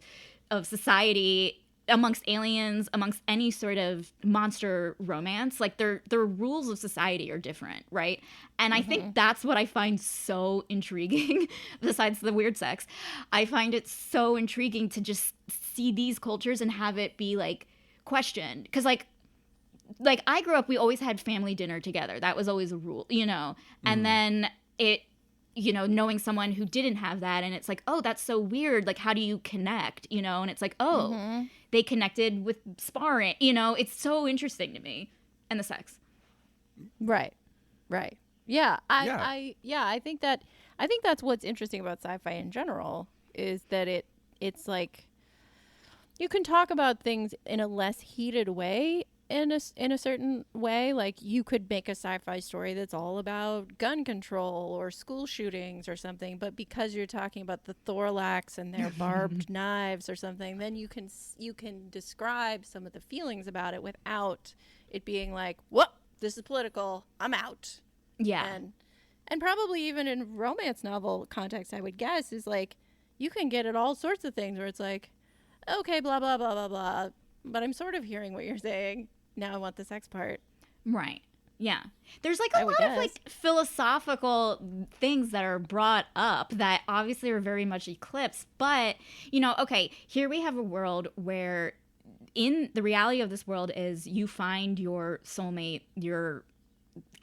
society amongst aliens, amongst any sort of monster romance. Like their rules of society are different, right? And I think that's what I find so intriguing, besides the weird sex. I find it so intriguing to just see these cultures and have it be like questioned. Because like like I grew up, we always had family dinner together. That was always a rule, you know. And then it, you know, knowing someone who didn't have that, and it's like, oh, that's so weird. Like, how do you connect, you know? And it's like, oh, they connected with sparring, you know. It's so interesting to me. And the sex. Right. Yeah. I think that's what's interesting about sci-fi in general is that it's like you can talk about things in a less heated way in a certain way. Like you could make a sci-fi story that's all about gun control or school shootings or something, but because you're talking about the Thorlax and their barbed knives or something, then you can describe some of the feelings about it without it being like, whoop, this is political, I'm out. Yeah. And probably even in romance novel context, I would guess, is like you can get at all sorts of things where it's like, okay, blah, blah, blah, blah, blah, but I'm sort of hearing what you're saying. Now I want the sex part. Right. Yeah. There's like a lot of like philosophical things that are brought up that obviously are very much eclipsed. But, you know, okay, here we have a world where in the reality of this world is you find your soulmate, your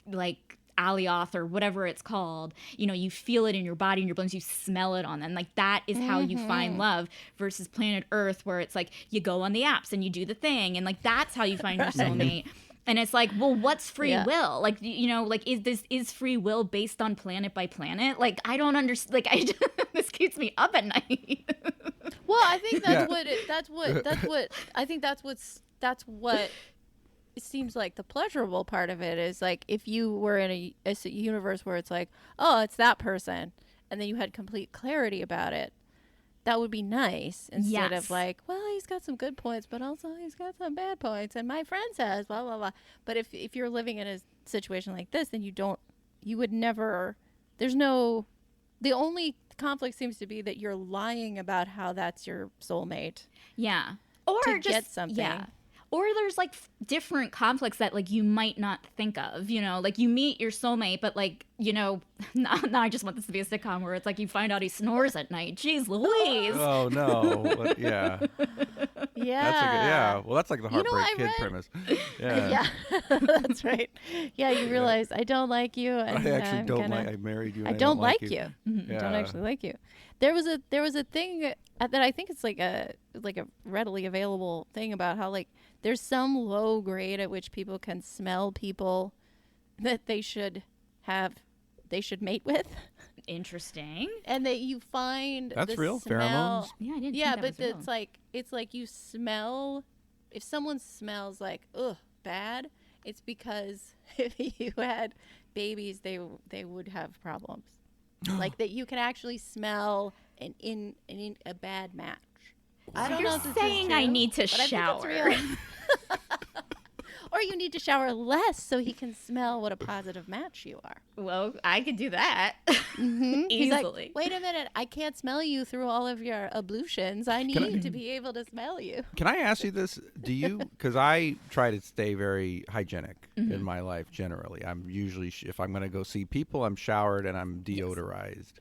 like Alioth or whatever it's called, you know, you feel it in your body and your bones, you smell it on them. Like that is how you find love versus planet Earth where it's like you go on the apps and you do the thing and like that's how you find your soulmate. And it's like, well, what's free will? Like, you know, like is free will based on planet by planet? Like I don't understand. Like this keeps me up at night. Well, I think that's what it seems like the pleasurable part of it is like if you were in a universe where it's like, oh, it's that person, and then you had complete clarity about it, that would be nice instead of like, well, he's got some good points, but also he's got some bad points, and my friend says blah blah blah. But if you're living in a situation like this, then you would never. The only conflict seems to be that you're lying about how that's your soulmate. Yeah, or to just get something. Yeah. Or there's like different conflicts that like you might not think of, you know, like you meet your soulmate, but like, you know, now I just want this to be a sitcom where it's like you find out he snores at night. Jeez Louise. Oh no. Yeah. Yeah. Well, that's like the Heartbreak Kid premise. Yeah. That's right. Yeah, you realize I don't like you. And I actually don't like. I married you. And I don't like you. Yeah. I don't actually like you. There was a thing that I think it's like a readily available thing about how like there's some low grade at which people can smell people that they should mate with. Interesting. And that you find that's the real smell. pheromones. Yeah, I didn't. Yeah, think that but it's like you smell. If someone smells like bad, it's because if you had babies, they would have problems. Like that you can actually smell in a bad match. I don't know if this is saying true, I need to but shower. I think it's real. Or you need to shower less so he can smell what a positive match you are. Well, I could do that He's easily. like, wait a minute, I can't smell you through all of your ablutions. I need to be able to smell you. Can I ask you this? Do you, because I try to stay very hygienic in my life generally. I'm usually, if I'm going to go see people, I'm showered and I'm deodorized.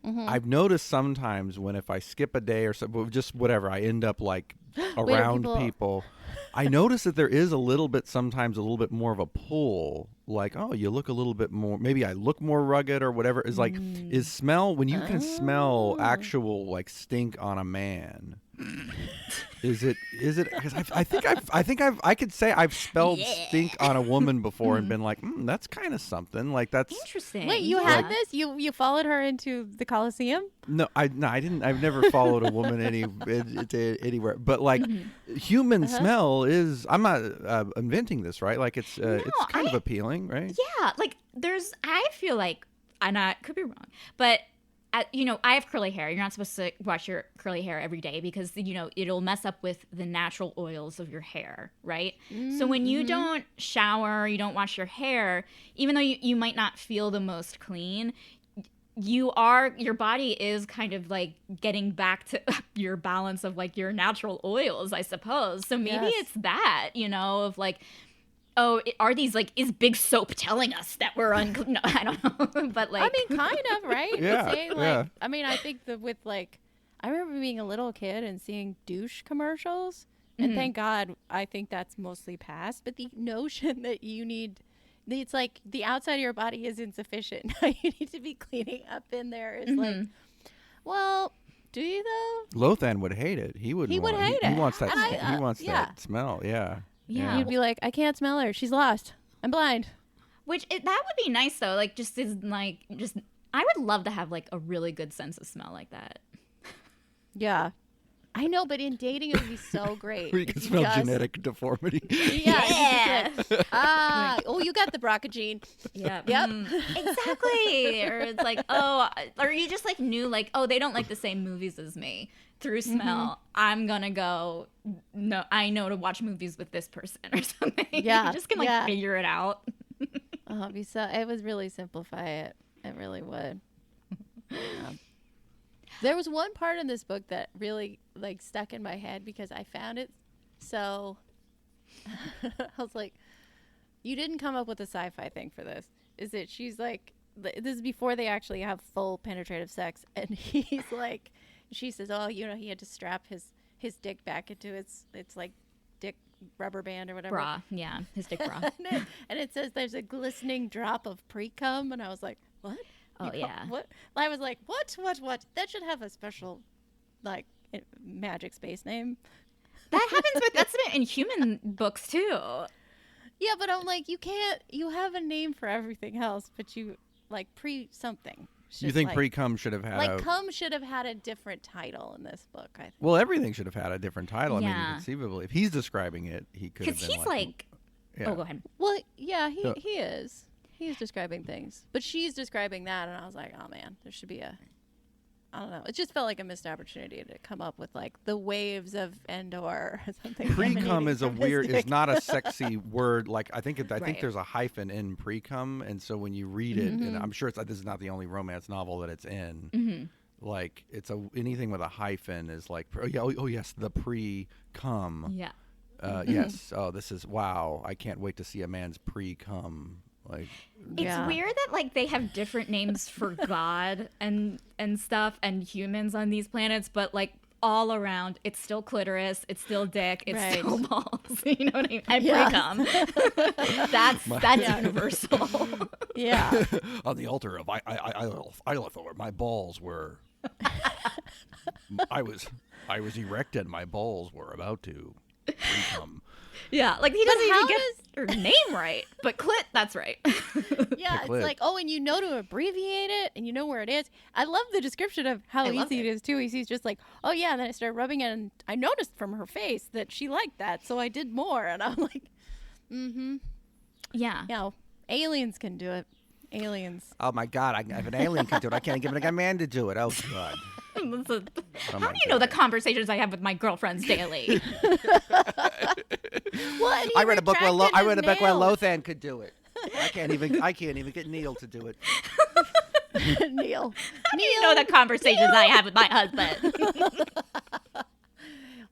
I've noticed sometimes when if I skip a day or so, just whatever, I end up like around people. I notice that there is sometimes a little bit more of a pull. Like, oh, you look a little bit more, maybe I look more rugged or whatever. Is like, is smell, when you can smell actual like stink on a man, is it, because I could say I've smelled stink on a woman before and been like, that's kind of something. Like that's Interesting. Wait, you had this? You followed her into the Coliseum? No, I didn't. I've never followed a woman anywhere. But like, human smell is. I'm not inventing this, right? Like it's kind of appealing, right? Yeah, like I feel like, and I could be wrong, but you know, I have curly hair. You're not supposed to wash your curly hair every day because, you know, it'll mess up with the natural oils of your hair, right? So when you don't shower, you don't wash your hair, even though you might not feel the most clean, your body is kind of like getting back to your balance of like your natural oils, I suppose. So maybe it's that, you know, of like, oh, are these like, is Big Soap telling us that we're unclean? No, I don't know. But like, I mean, kind of, right? Yeah, Saying, like, yeah. I mean, I think that with like, I remember being a little kid and seeing douche commercials And thank God, I think that's mostly past. But the notion that you need, it's like the outside of your body is insufficient. Now you need to be cleaning up in there. Is like, well, do you though? Lothan would hate it. He would hate it. He wants that. And He wants that smell. Yeah. Yeah. You'd be like, I can't smell her. She's lost. I'm blind. Which that would be nice though. Like just I would love to have like a really good sense of smell like that. Yeah. I know, but in dating it would be so great. Where you can smell genetic deformity. Yeah. Oh, you got the BRCA gene. Yeah. Yep. Exactly. Or it's like, oh, or you just like knew like, oh, they don't like the same movies as me. Through smell, I'm gonna go. No, I know to watch movies with this person or something. Yeah. You just can like figure it out. Oh, it would really simplify it. It really would. There was one part in this book that really like stuck in my head because I found it so I was like, you didn't come up with a sci-fi thing for this. Is it she's like, this is before they actually have full penetrative sex, and he's like, she says, oh, you know, he had to strap his dick back into its like dick rubber band or whatever. Bra, yeah, his dick bra. and it says there's a glistening drop of pre-cum, and I was like, what? Oh, yeah. What? I was like, what? That should have a special, like, magic space name. That happens that's in human books too. Yeah, but I'm like, you have a name for everything else, but you, like, pre-something. You think pre-cum should have had cum should have had a different title in this book, I think. Well, everything should have had a different title. Yeah. I mean, conceivably. If he's describing it, he could have been Because he's like yeah. Oh, go ahead. Well, yeah, he is. He's describing things. But she's describing that, and I was like, oh, man, there should be I don't know. It just felt like a missed opportunity to come up with, like, the waves of Endor or something. Pre-cum is is not a sexy word. Like, I think there's a hyphen in pre-cum, and so when you read it, and I'm sure this is not the only romance novel that it's in, like, anything with a hyphen is like, oh yes, the pre-cum. Yeah. Yes. Oh, this is, wow, I can't wait to see a man's pre-cum. Like, It's weird that like they have different names for God and stuff and humans on these planets, but like all around it's still clitoris, it's still dick, it's still balls. You know what I mean? And pre-cum. That's universal. Yeah. On the altar of Ilithor, my balls were I was erect and my balls were about to pre-cum. Yeah, like he doesn't even get her name right, but clit, that's right. Yeah, it's like, oh, and you know to abbreviate it, and you know where it is. I love the description of how easy it is, too. He's just like, oh, yeah, and then I started rubbing it, and I noticed from her face that she liked that, so I did more, and I'm like, Yeah. You know, aliens can do it. Aliens. Oh, my God, if an alien can do it, I can't get a man to do it. Oh, God. How do you know the conversations I have with my girlfriends daily? Well, I read a book where Lothan could do it. I can't even get Neil to do it. Neil. How do you know the conversations I have with my husband?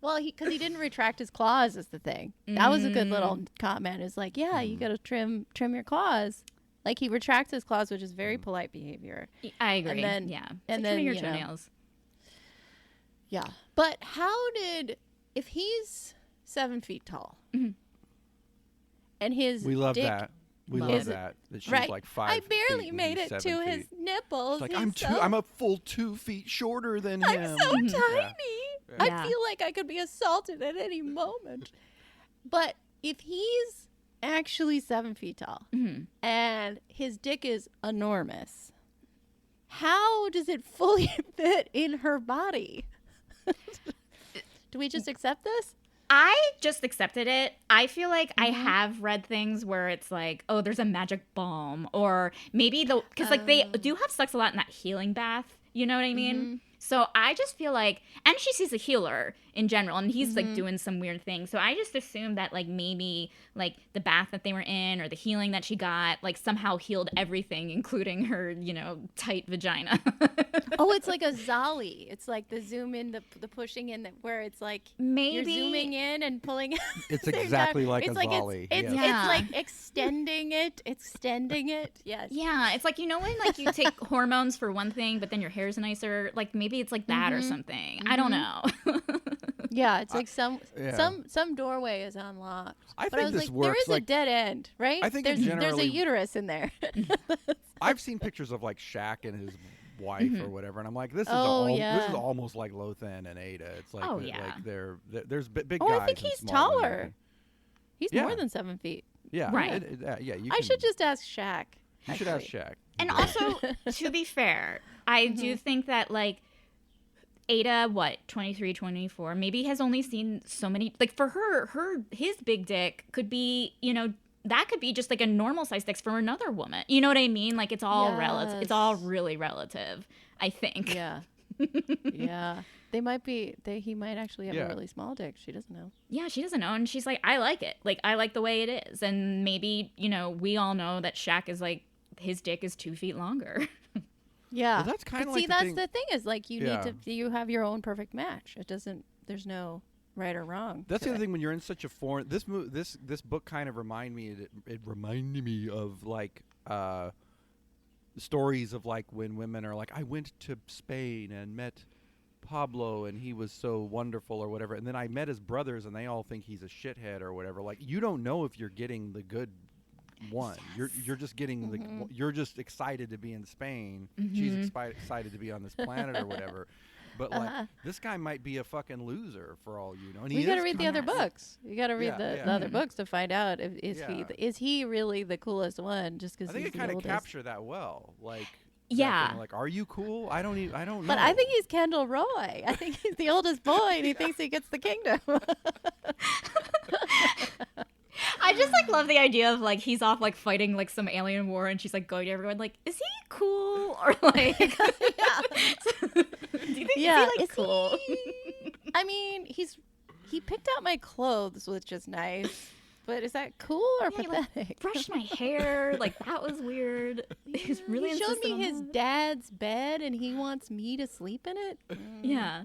Well, because he didn't retract his claws is the thing. That was a good little comment. It's like, yeah, you got to trim your claws. Like he retracts his claws, which is very polite behavior. I agree. And then, and then your toenails. Yeah. But if he's 7 feet tall and his We love dick, that. We love that she's right? like 5 I barely feet made it 7 to feet. his nipples. It's like He's I'm a full 2 feet shorter than I'm him. so tiny. Yeah. I feel like I could be assaulted at any moment. But if he's actually 7 feet tall and his dick is enormous, how does it fully fit in her body? Do we just accept this? I just accepted it. I feel like I have read things where it's like, oh, there's a magic balm, or maybe because like they do have sex a lot in that healing bath. You know what I mean? So I just feel like, and she sees a healer in general, and he's like doing some weird thing. So I just assumed that like maybe like the bath that they were in or the healing that she got like somehow healed everything, including her, tight vagina. Oh, it's like a Zolly. It's like the zoom in, the pushing in, where it's like maybe you're zooming in and pulling. It's exactly like a Zolly. It's like extending it. Yes. Yeah, it's like when like you take hormones for one thing, but then your hair's nicer. Like maybe it's like that or something. I don't know. Yeah, it's like Yeah. some doorway is unlocked. I But I think was this like, there works. is a Like, dead end, right? I think there's a generally- uterus in there. I've seen pictures of like Shaq and his wife or whatever, and I'm like, this is this yeah. is almost like Lothan and Ada. It's like, like there's big Oh, guys. I think and he's small women. taller. He's Yeah. more than 7 feet. Yeah, Right. Yeah, you I can, should just ask Shaq. You should ask actually. Shaq. And also, to be fair, I do think that, like, Ada, 23, 24, maybe has only seen so many, like, for his big dick could be, that could be just like a normal size dick for another woman. You know what I mean? Like, it's all relative. It's all really relative, I think. Yeah. Yeah. He might actually have a really small dick. She doesn't know. Yeah, she doesn't know. And she's like, I like it. Like, I like the way it is. And maybe, we all know that Shaq is like, his dick is 2 feet longer. Yeah. Well, that's kind of like that's the thing is like you Yeah. need to you have your own perfect match. There's no right or wrong. That's the to other it. thing when you're in such a foreign. This book kind of reminded me. It reminded me of like stories of like when women are like, I went to Spain and met Pablo and he was so wonderful or whatever, and then I met his brothers and they all think he's a shithead or whatever. Like, you don't know if you're getting the good one. You're just getting the. You're just excited to be in Spain. She's excited to be on this planet or whatever. But like, this guy might be a fucking loser for all you know. And You got to read the other books. You got to read Yeah, the other books to find out Yeah. is he really the coolest one? Just because I think he's it kind the of oldest. captured that well. Like, Yeah. that thing, like, are you cool? I don't know. But I think he's Kendall Roy. I think he's the oldest boy, and he thinks he gets the kingdom. I just like love the idea of like he's off like fighting like some alien war and she's like going to everyone like, is he cool? Or like do you think is he like cool? I mean, he picked out my clothes, which is nice. But is that cool or Yeah, he, like, pathetic? brushed my hair, like that was weird. He's really he showed insistent me on his that. dad's bed, and he wants me to sleep in it. Yeah.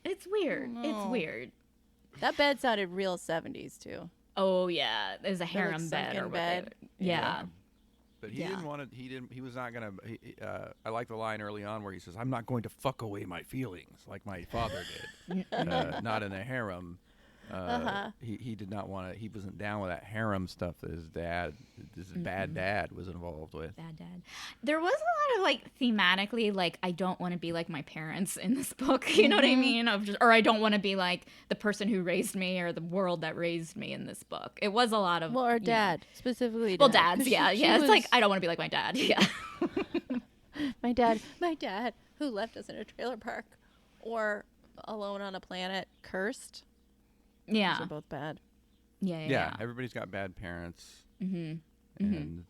It's weird. Oh, It's no. weird. That bed sounded real 70s too. Oh yeah, there's a like, harem bed sunken or bed. whatever. Yeah. But he Yeah. didn't want to. He was not gonna. I like the line early on where he says, "I'm not going to fuck away my feelings like my father did." Not in a harem. He did not want to. He wasn't down with that harem stuff that his bad dad was involved with. Bad dad. There was a lot of like thematically like I don't want to be like my parents in this book. You know what I mean? Or I don't want to be like the person who raised me or the world that raised me in this book. It was a lot of Well, or dad, specifically. Well, dad. dads, 'Cause yeah, she yeah. It's was- like I don't want to be like my dad. Yeah. my dad, who left us in a trailer park, or alone on a planet, cursed. Those Yeah. are both bad. Yeah. Everybody's got bad parents, and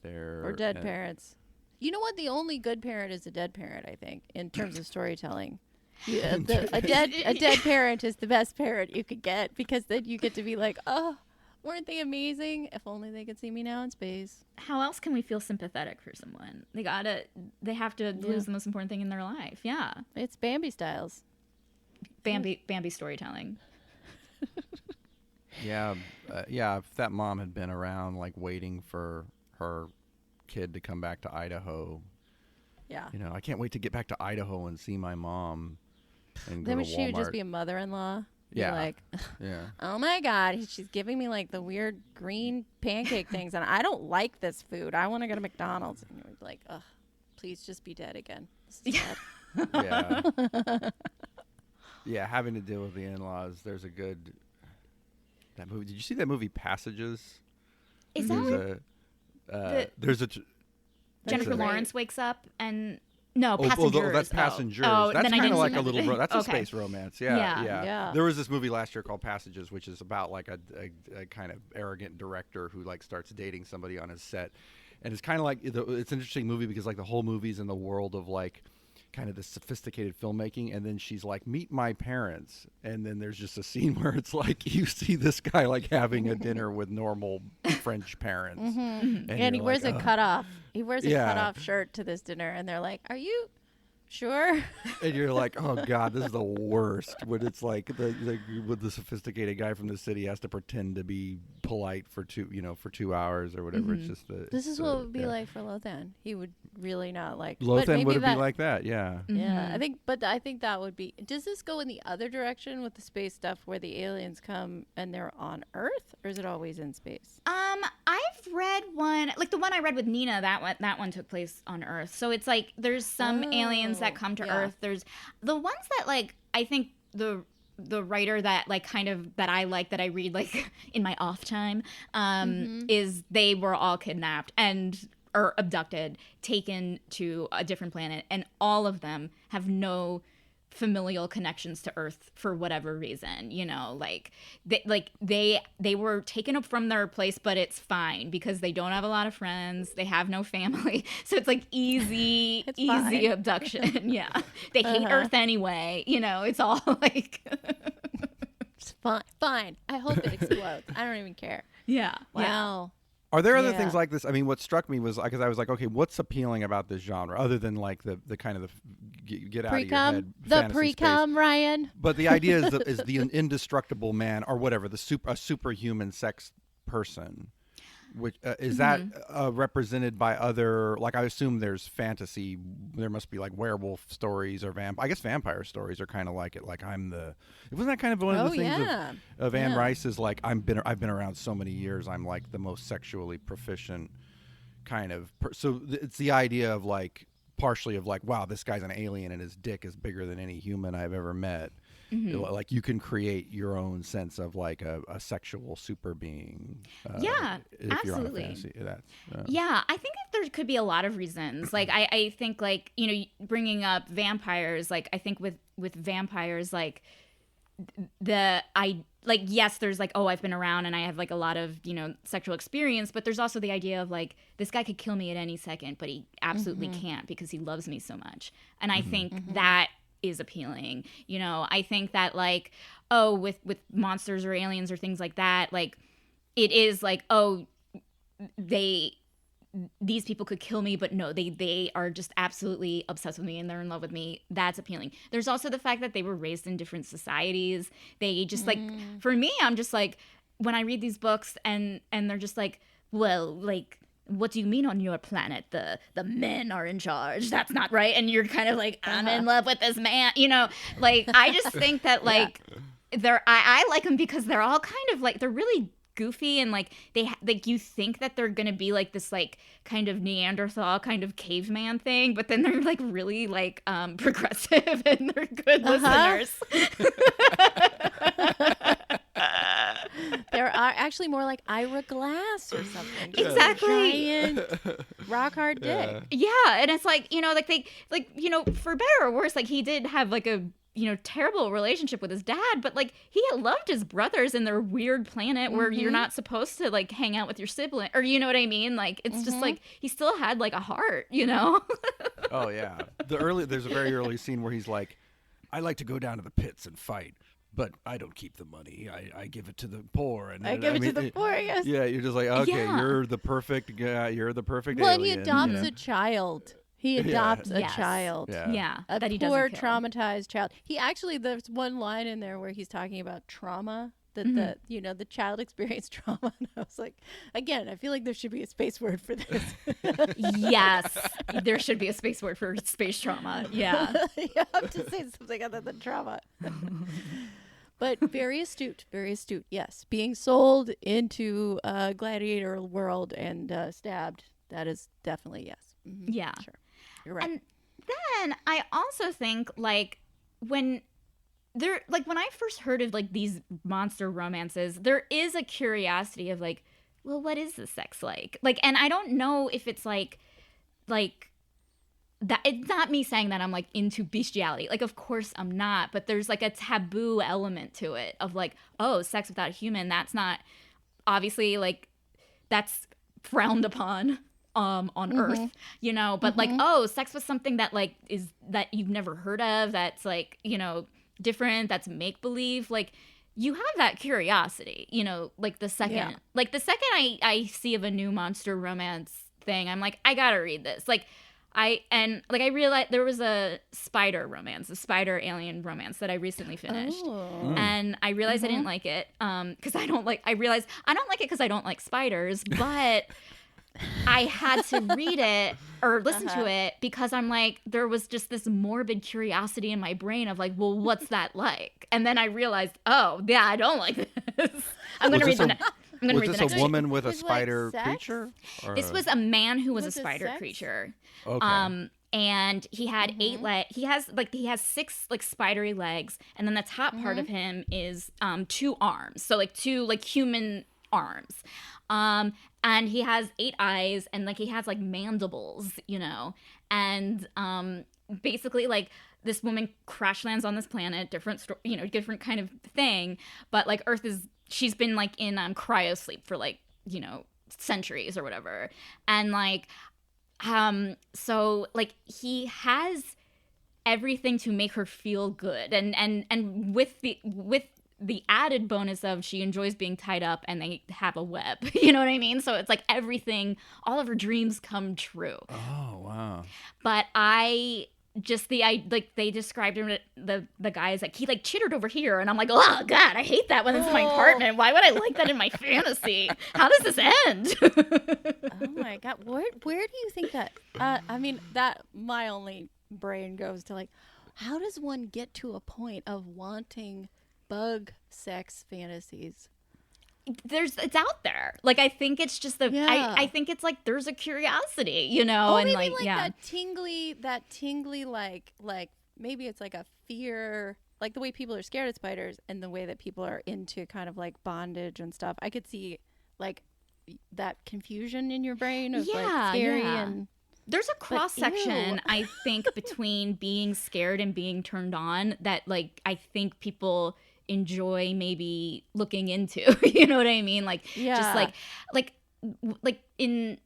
they're Or dead parents. You know what? The only good parent is a dead parent, I think, in terms of storytelling. Yeah, a dead parent is the best parent you could get, because then you get to be like, oh, weren't they amazing? If only they could see me now in space. How else can we feel sympathetic for someone? They have to lose the most important thing in their life. Yeah. It's Bambi styles. Bambi storytelling. Yeah. If that mom had been around, like waiting for her kid to come back to Idaho. Yeah. You know, I can't wait to get back to Idaho and see my mom. And Then go to she would just Walmart. be a mother-in-law. Be Yeah. like, Yeah. oh my God, she's giving me like the weird green pancake things, and I don't like this food. I want to go to McDonald's. And you're like, ugh, please just be dead again. This is bad. Yeah. Yeah, having to deal with the in-laws. There's a good that movie. Did you see that movie Passages? Is that There's the- there's a Jennifer a- Lawrence wakes up and no, Oh, Passengers. that's Passengers. Oh, that's then I kind didn't of see like that a little. movie. That's a Okay. space romance. Yeah, Yeah. There was this movie last year called Passages, which is about like a kind of arrogant director who like starts dating somebody on his set, and it's kind of like it's an interesting movie because like the whole movie's in the world of like kind of this sophisticated filmmaking, and then she's like, meet my parents, and then there's just a scene where it's like you see this guy like having a dinner with normal French parents, And he you're wears like, a "Oh." cutoff. He wears a Yeah. cutoff shirt to this dinner, and they're like, "Are you Sure. And you're like, oh God, this is the worst. When it's like with the sophisticated guy from the city has to pretend to be polite for 2 hours or whatever. It's just This is what it would be like for Lothan. He would really not like. Lothan would be like that, yeah. Yeah, I think that would be. Does this go in the other direction with the space stuff, where the aliens come and they're on Earth, or is it always in space? I've read one, like the one I read with Nina. That one took place on Earth. So it's like there's some aliens that come to Earth. There's the ones that like I think the writer that like kind of that I like that I read like in my off time is they were all kidnapped or abducted, taken to a different planet, and all of them have no familial connections to Earth for whatever reason, like they were taken up from their place, but it's fine because they don't have a lot of friends, they have no family, so it's like easy abduction. Yeah, they hate Earth anyway, it's all like it's fine. I hope it explodes. I don't even care. Yeah. Wow. Are there other things like this? I mean, what struck me was because I was like, okay, what's appealing about this genre other than like the kind of the get out of your head the pre-cum, Ryan? But the idea is the indestructible man or whatever, a superhuman sex person. Which is that represented by other, like I assume there's fantasy, there must be like werewolf stories or I guess vampire stories are kind of like it, like wasn't that kind of one of the things of Anne Rice's, like I've been around so many years, I'm like the most sexually proficient kind of so it's the idea of like partially of like, wow, this guy's an alien and his dick is bigger than any human I've ever met. Like you can create your own sense of like a sexual super being. If absolutely. You're on a fantasy, yeah, I think there could be a lot of reasons. Like I think like bringing up vampires. Like I think with vampires, like yes, there's like, oh, I've been around and I have like a lot of sexual experience, but there's also the idea of like this guy could kill me at any second, but he absolutely can't because he loves me so much, and I think that is appealing. I think that like, oh, with monsters or aliens or things like that, like it is like, oh, these people could kill me, but no, they are just absolutely obsessed with me and they're in love with me. That's appealing. There's also the fact that they were raised in different societies. They just like, for me, I'm just like, when I read these books and they're just like, well, like, what do you mean on your planet the men are in charge? That's not right. And you're kind of like, I'm in love with this man, like I just think that like I like them because they're all kind of like, they're really goofy and like like you think that they're gonna be like this like kind of Neanderthal kind of caveman thing, but then they're like really like progressive and they're good listeners. There are actually more like Ira Glass or something. Exactly. Giant rock hard dick. Yeah, and it's like, like they like, for better or worse, like he did have like a terrible relationship with his dad, but like he loved his brothers in their weird planet where you're not supposed to like hang out with your sibling, or you know what I mean? Like it's just like he still had like a heart, Oh yeah. There's a very early scene where he's like, I like to go down to the pits and fight, but I don't keep the money. I give it to the poor. And I give it to the poor, yes. Yeah, you're just like, okay, you're the perfect guy. You're the perfect alien. Well, he adopts a child. He adopts a child. Yeah. A that he poor, doesn't kill. traumatized child. He actually, there's one line in there where he's talking about trauma, that the child experienced trauma. And I was like, again, I feel like there should be a space word for this. Yes, there should be a space word for space trauma. Yeah. You have to say something other than trauma. But very astute, yes. Being sold into a gladiator world and stabbed, that is definitely yes. Mm-hmm. Yeah. Sure. You're right. And then I also think like when I first heard of like these monster romances, there is a curiosity of like, well, what is the sex like? Like, and I don't know if it's like that. It's not me saying that I'm like into bestiality. Like, of course I'm not, but there's like a taboo element to it of like, oh, sex without a human. That's not obviously like that's frowned upon. On Earth, but like, oh, sex with something that like is that you've never heard of, that's like, different, that's make believe, like you have that curiosity, like the second I see of a new monster romance thing, I'm like, I gotta read this. Like I realized there was a spider alien romance that I recently finished. Oh. And I realized I didn't like it because I don't like it because I don't like spiders, but I had to read it or listen to it because I'm like, there was just this morbid curiosity in my brain of like, well, what's that like? And then I realized, oh, yeah, I don't like this. I'm going to read the next. Was this a woman with a With, like, spider sex? creature? Or This was a man who was a Was it spider sex? creature. Okay. And he had 8 legs. He has 6 like spidery legs, and then the top part of him is 2 arms. So like 2 like human arms. And he has 8 eyes, and like he has like mandibles, you know. And basically like this woman crash lands on this planet, different kind of thing, but like she's been like in cryo sleep for like, you know, centuries or whatever. And like so like he has everything to make her feel good, and with the added bonus of she enjoys being tied up and they have a web. You know what I mean? So it's like everything, all of her dreams come true. Oh, wow. But they described him, the guy's like, he like chittered over here, and I'm like, oh god, I hate that when it's in my apartment. Why would I like that in my fantasy? How does this end? Oh my god, where do you think that? I mean, that my only brain goes to like, how does one get to a point of wanting bug sex fantasies? It's out there. Like, I think it's just I think it's like there's a curiosity, you know, Oh, and maybe like that tingly like maybe it's like a fear, like the way people are scared of spiders and the way that people are into kind of like bondage and stuff. I could see like that confusion in your brain of like scary and there's a cross section, I think, between being scared and being turned on that like I think people enjoy maybe looking into. You know what I mean? Like just like in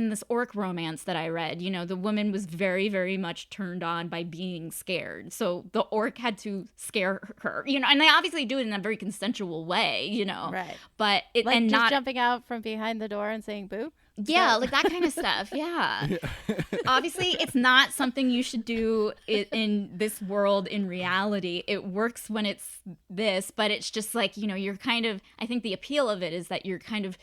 this orc romance that I read, you know, the woman was very, very much turned on by being scared. So the orc had to scare her, you know, and they obviously do it in a very consensual way, you know. right, But it like and just not jumping out from behind the door and saying boo. yeah, like that kind of stuff. Yeah. Obviously, it's not something you should do in this world in reality. It works when it's this, but it's just like, you know, you're kind of, I think the appeal of it is that you're kind of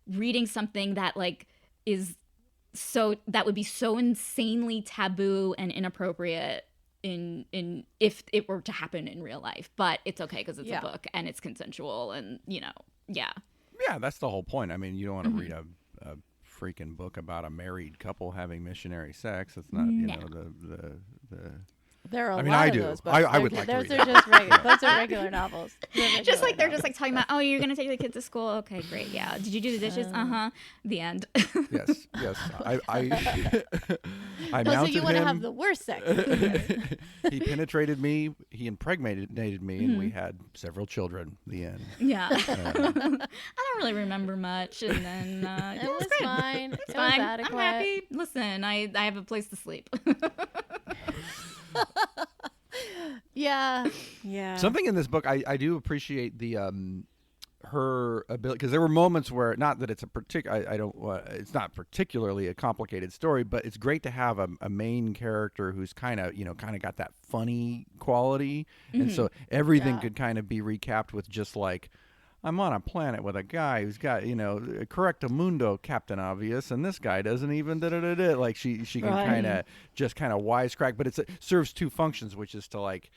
reading something that like that would be so insanely taboo and inappropriate in if it were to happen in real life. But it's okay because it's a book and it's consensual and, you know, yeah. Yeah, that's the whole point. I mean, you don't want to read a freaking book about a married couple having missionary sex. It's not, you know, the There are a I mean, lot I of do. those books. I would like to those read are that. just regular. Those are regular novels. Just like they're just like talking about, oh, you're gonna take the kids to school. Okay, great. Yeah. Did you do the dishes? The end. Yes. I So mounted you want to him. have the worst sex. He penetrated me. He impregnated me, and we had several children. The end. Yeah. I don't really remember much, and then It was great. fine. It's It fine. was adequate. I'm happy. Listen, I have a place to sleep. Yeah. Something in this book, I do appreciate the her ability, because there were moments where, not that it's a it's not particularly a complicated story, but it's great to have a main character who's kind of got that funny quality, and so everything could kind of be recapped with just like, I'm on a planet with a guy who's got, correctamundo, Captain Obvious, and this guy doesn't even da-da-da-da. Like she can kind of wisecrack, but it serves two functions, which is to like,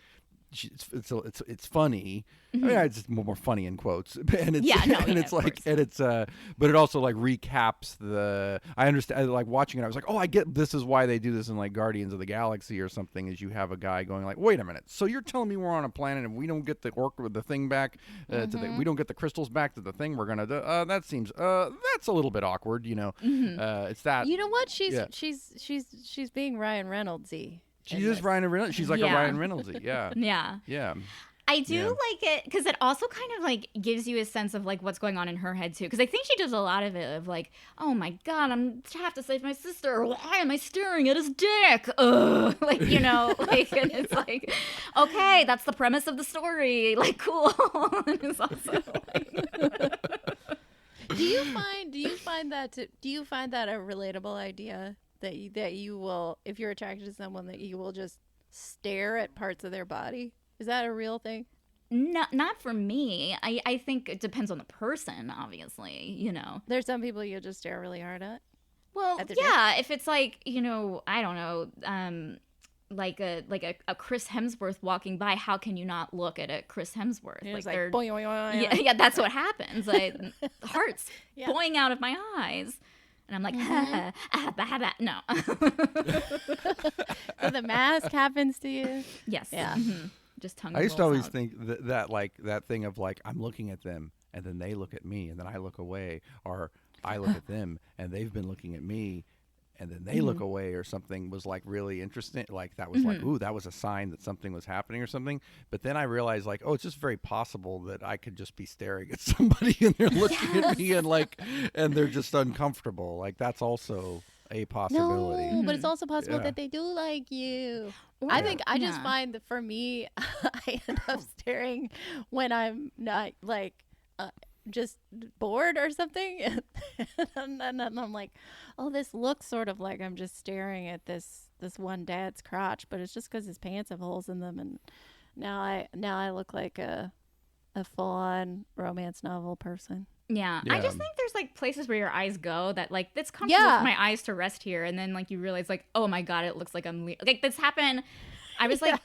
it's funny. I mean, it's more funny in quotes, and it's but it also like recaps the. I understand, like watching it, I was like, oh, I get this is why they do this in like Guardians of the Galaxy or something. Is you have a guy going like, wait a minute, so you're telling me we're on a planet and we don't get the orc with the thing back we don't get the crystals back to the thing we're gonna do. That seems that's a little bit awkward, It's that. You know what? She's being Ryan Reynolds-y. She is Ryan Reynolds. She's like a Ryan Reynolds-y. Yeah. Yeah. I do like it because it also kind of like gives you a sense of like what's going on in her head too. Because I think she does a lot of it of like, oh my god, I have to save my sister. Why am I staring at his dick? Ugh. Like, like, and it's like, okay, that's the premise of the story. Like, cool. And it's also like, Do you find that a relatable idea? that you will, if you're attracted to someone, that you will just stare at parts of their body? Is that a real thing? Not for me. I think it depends on the person, obviously, you know. There's some people you just stare really hard at. Well, At their yeah, if it's like, you know, I don't know, like a Chris Hemsworth walking by, how can you not look at a Chris Hemsworth? Like they're boing, boing, boing. yeah, that's what happens. Like hearts Yeah. going out of my eyes. And I'm like, no. So the mask happens to you. Yes. Yeah. Mhm. Just tongue. I used to rolls always out. think that like that thing of like I'm looking at them and then they look at me and then I look away, or I look at them and they've been looking at me and then they look away or something was like really interesting. Like that was like, ooh, that was a sign that something was happening or something. But then I realized like, oh, it's just very possible that I could just be staring at somebody and they're looking at me and like, and they're just uncomfortable. Like that's also a possibility. No, but it's also possible Yeah. that they do like you. Or- I think I just yeah. find that for me, I end up staring when I'm not like just bored or something, and I'm like, oh, this looks sort of like I'm just staring at this one dad's crotch, but it's just because his pants have holes in them, and now I look like a full-on romance novel person. Yeah. I Yeah. just think there's like places where your eyes go that like it's comfortable Yeah. for my eyes to rest here, and then like you realize like, oh my god, it looks like I'm like this happened. I was like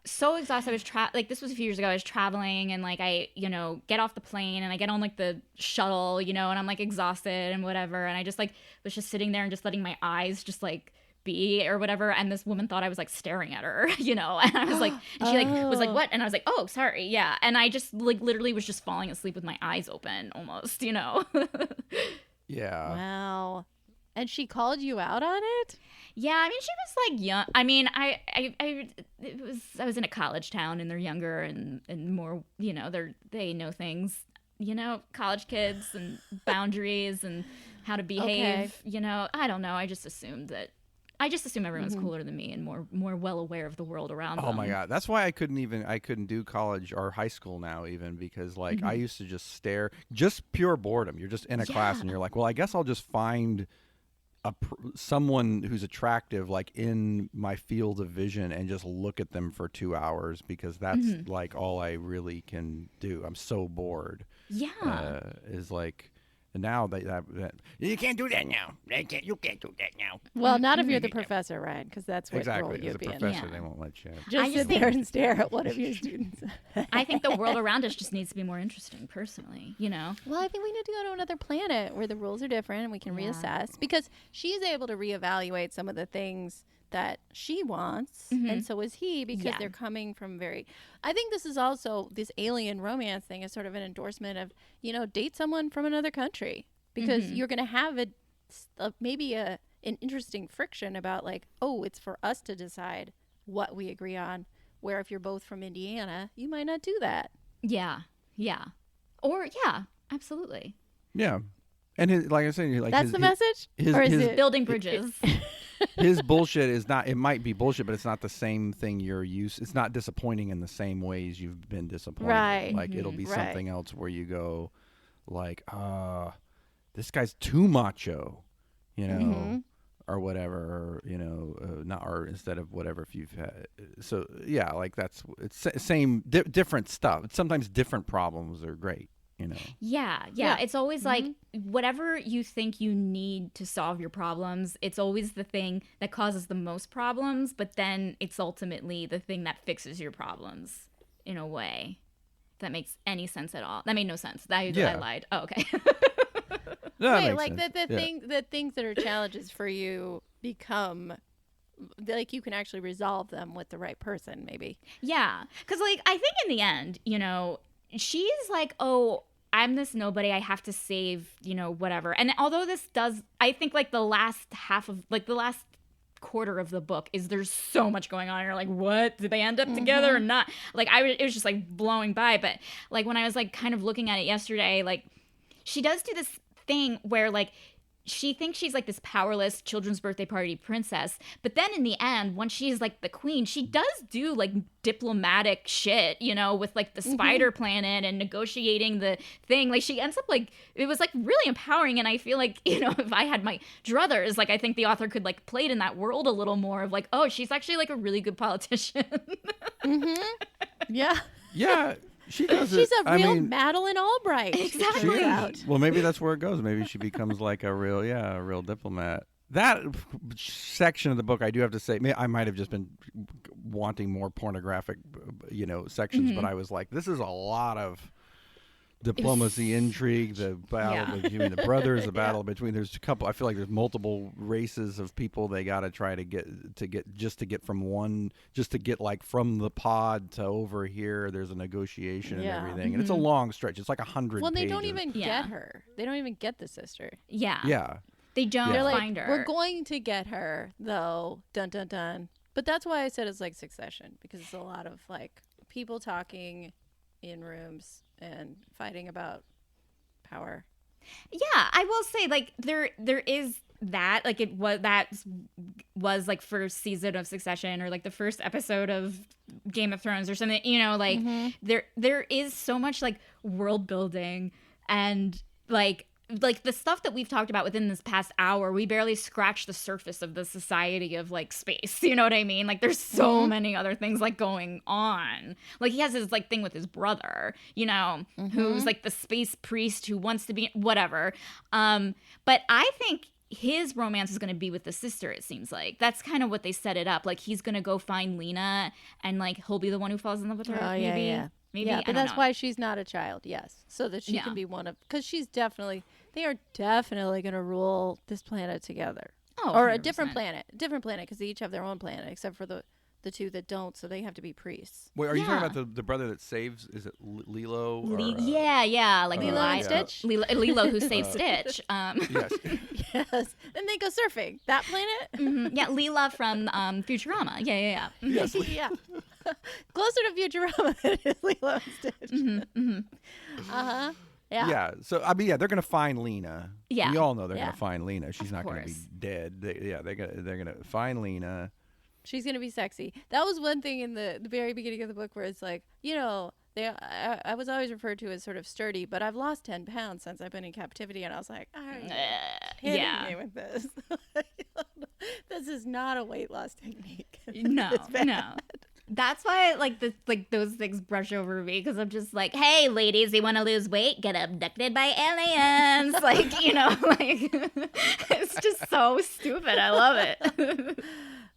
so exhausted. I was like this was a few years ago. I was traveling and like I, you know, get off the plane and I get on like the shuttle, you know, and I'm like exhausted and whatever, and I just like was just sitting there and just letting my eyes just like be or whatever, and this woman thought I was like staring at her, you know, and I was like, and she like was like, what? And I was like, oh, sorry, yeah, and I just like literally was just falling asleep with my eyes open almost, you know. Yeah. Wow. And she called you out on it? Yeah, I mean, she was like young. I mean, I was in a college town, and they're younger and more, you know, they know things, you know, college kids and boundaries and how to behave. You know, I don't know. I just assume everyone's cooler than me and more well aware of the world around them. Oh my god, that's why I couldn't do college or high school now, even, because like I used to just stare, just pure boredom. You're just in a class and you're like, well, I guess I'll just find someone who's attractive like in my field of vision and just look at them for 2 hours, because that's like all I really can do. I'm so bored. Yeah. Is like, and now that you can't do that now. You can't do that now. Well, not if you're the professor, Ryan, because that's what role Exactly. As you'd a be in. professor, Yeah. they won't let you. Just sit there and stare at one of your students. I think the world around us just needs to be more interesting, personally, you know. Well, I think we need to go to another planet where the rules are different and we can Yeah. reassess, because she's able to reevaluate some of the things that she wants, and so is he, because Yeah. they're coming from I think this is also, this alien romance thing is sort of an endorsement of, you know, date someone from another country, because you're going to have maybe an interesting friction about like, oh, it's for us to decide what we agree on, where if you're both from Indiana, you might not do that. Yeah. Yeah. Or yeah, absolutely. Yeah, and like I said, like That's the message? his- Or is his- it? Building bridges. his bullshit is not, it might be bullshit, but it's not the same thing you're used. It's not disappointing in the same ways you've been disappointed. Right. Like it'll be Right. something else where you go like, this guy's too macho, you know, or whatever, or, you know, not, or instead of whatever, if you've had. So yeah, like it's same, different stuff. Sometimes different problems are great. You know. Yeah. It's always like whatever you think you need to solve your problems, it's always the thing that causes the most problems, but then it's ultimately the thing that fixes your problems in a way. If that makes any sense at all. That made no sense. I lied. Oh, okay. No, that Right, makes like sense. the things that are challenges for you become like you can actually resolve them with the right person, maybe. Yeah. Because, like, I think in the end, you know, she's like, oh, I'm this nobody. I have to save, you know, whatever. And although this does, I think, like, the last quarter of the book is there's so much going on. And you're like, what? Did they end up together or not? Like, it was just, like, blowing by. But, like, when I was, like, kind of looking at it yesterday, like, she does do this thing where, like, she thinks she's like this powerless children's birthday party princess. But then in the end, when she's like the queen, she does do like diplomatic shit, you know, with like the spider planet and negotiating the thing. Like she ends up like, it was like really empowering. And I feel like, you know, if I had my druthers, like I think the author could like play it in that world a little more of like, oh, she's actually like a really good politician. Yeah. Yeah. She does She's it. a real Madeleine Albright. Exactly. She is. Well, maybe that's where it goes. Maybe she becomes like a real diplomat. That section of the book, I do have to say, I might have just been wanting more pornographic, you know, sections, but I was like, this is a lot of diplomacy, intrigue, the battle between the brothers, the battle between, there's a couple, I feel like there's multiple races of people they got to try to get from one, just to get like from the pod to over here, there's a negotiation and everything. And it's a long stretch. It's like 100 Well, they pages. don't even get her. They don't even get the sister. Yeah. Yeah. They don't They're find like, her. we're going to get her, though. Dun, dun, dun. But that's why I said it's like Succession, because it's a lot of like people talking in rooms and fighting about power. Yeah, I will say like there is that, like it was like first season of Succession or like the first episode of Game of Thrones or something, you know, like there is so much like world building and like the stuff that we've talked about within this past hour, we barely scratched the surface of the society of like space. You know what I mean? Like there's so many other things like going on. Like he has his like thing with his brother, you know, who's like the space priest who wants to be whatever. But I think his romance is going to be with the sister, it seems like. That's kind of what they set it up. Like he's going to go find Lena and like he'll be the one who falls in love with her. Oh, maybe. yeah. Maybe, yeah, I but don't that's know. why she's not a child, yes. So that she can be one of, because they are definitely going to rule this planet together. Oh, or 100%. a different planet, because they each have their own planet, except for the two that don't, so they have to be priests. Wait, are you talking about the brother that saves, is it Lilo? Or, yeah, like Lilo and Stitch? Lilo who saves Stitch. Yes. Yes. Then they go surfing. That planet? Yeah, Leela from Futurama. Yeah. Yes. Yeah. Closer to Futurama than it is Lilo and Stitch. Uh-huh. Yeah. Yeah. So I mean, they're gonna find Lena. Yeah. We all know they're Yeah. gonna find Lena. She's not gonna be dead. They're gonna find Lena. She's going to be sexy. That was one thing in the very beginning of the book where it's like, you know, I was always referred to as sort of sturdy, but I've lost 10 pounds since I've been in captivity. And I was like, are you kidding me with this? This is not a weight loss technique. No. That's why those things brush over me, because I'm just like, hey, ladies, you want to lose weight? Get abducted by aliens. Like, you know, like it's just so stupid. I love it.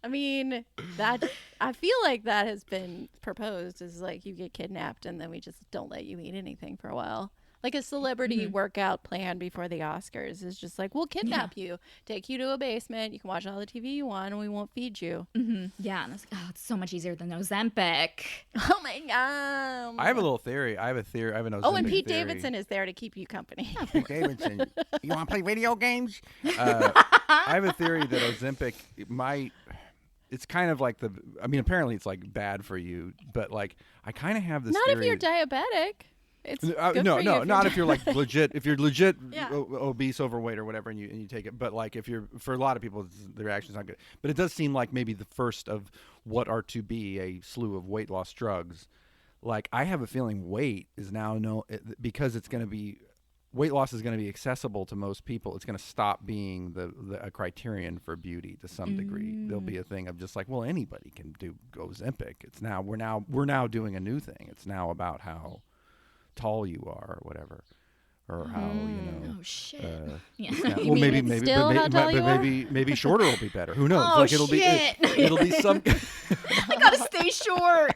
I mean, I feel like that has been proposed as like you get kidnapped and then we just don't let you eat anything for a while. Like a celebrity workout plan before the Oscars is just like, we'll kidnap you, take you to a basement, you can watch all the TV you want, and we won't feed you. Yeah, and it's it's so much easier than Ozempic. Oh my God. I have a little theory. I have an Ozempic Oh, and Pete theory. Davidson is there to keep you company. Pete Davidson. You want to play video games? I have a theory that Ozempic might. It's kind of like apparently it's like bad for you, but like I kind of have this Not theory. if you're diabetic. It's good for you not if you're like legit. If you're legit Yeah. obese, overweight, or whatever, and you take it. But like if you're, for a lot of people, the reaction's not good. But it does seem like maybe the first of what are to be a slew of weight loss drugs. Like I have a feeling weight is now because it's going to be. Weight loss is going to be accessible to most people. It's going to stop being a criterion for beauty to some degree. There'll be a thing of just like, well, anybody can do Ozempic. It's now we're now doing a new thing. It's now about how tall you are or whatever, or how Oh shit. You well, mean it's still how tall you are? maybe shorter will be better. Who knows? Oh, like shit. it'll be some. I gotta stay short.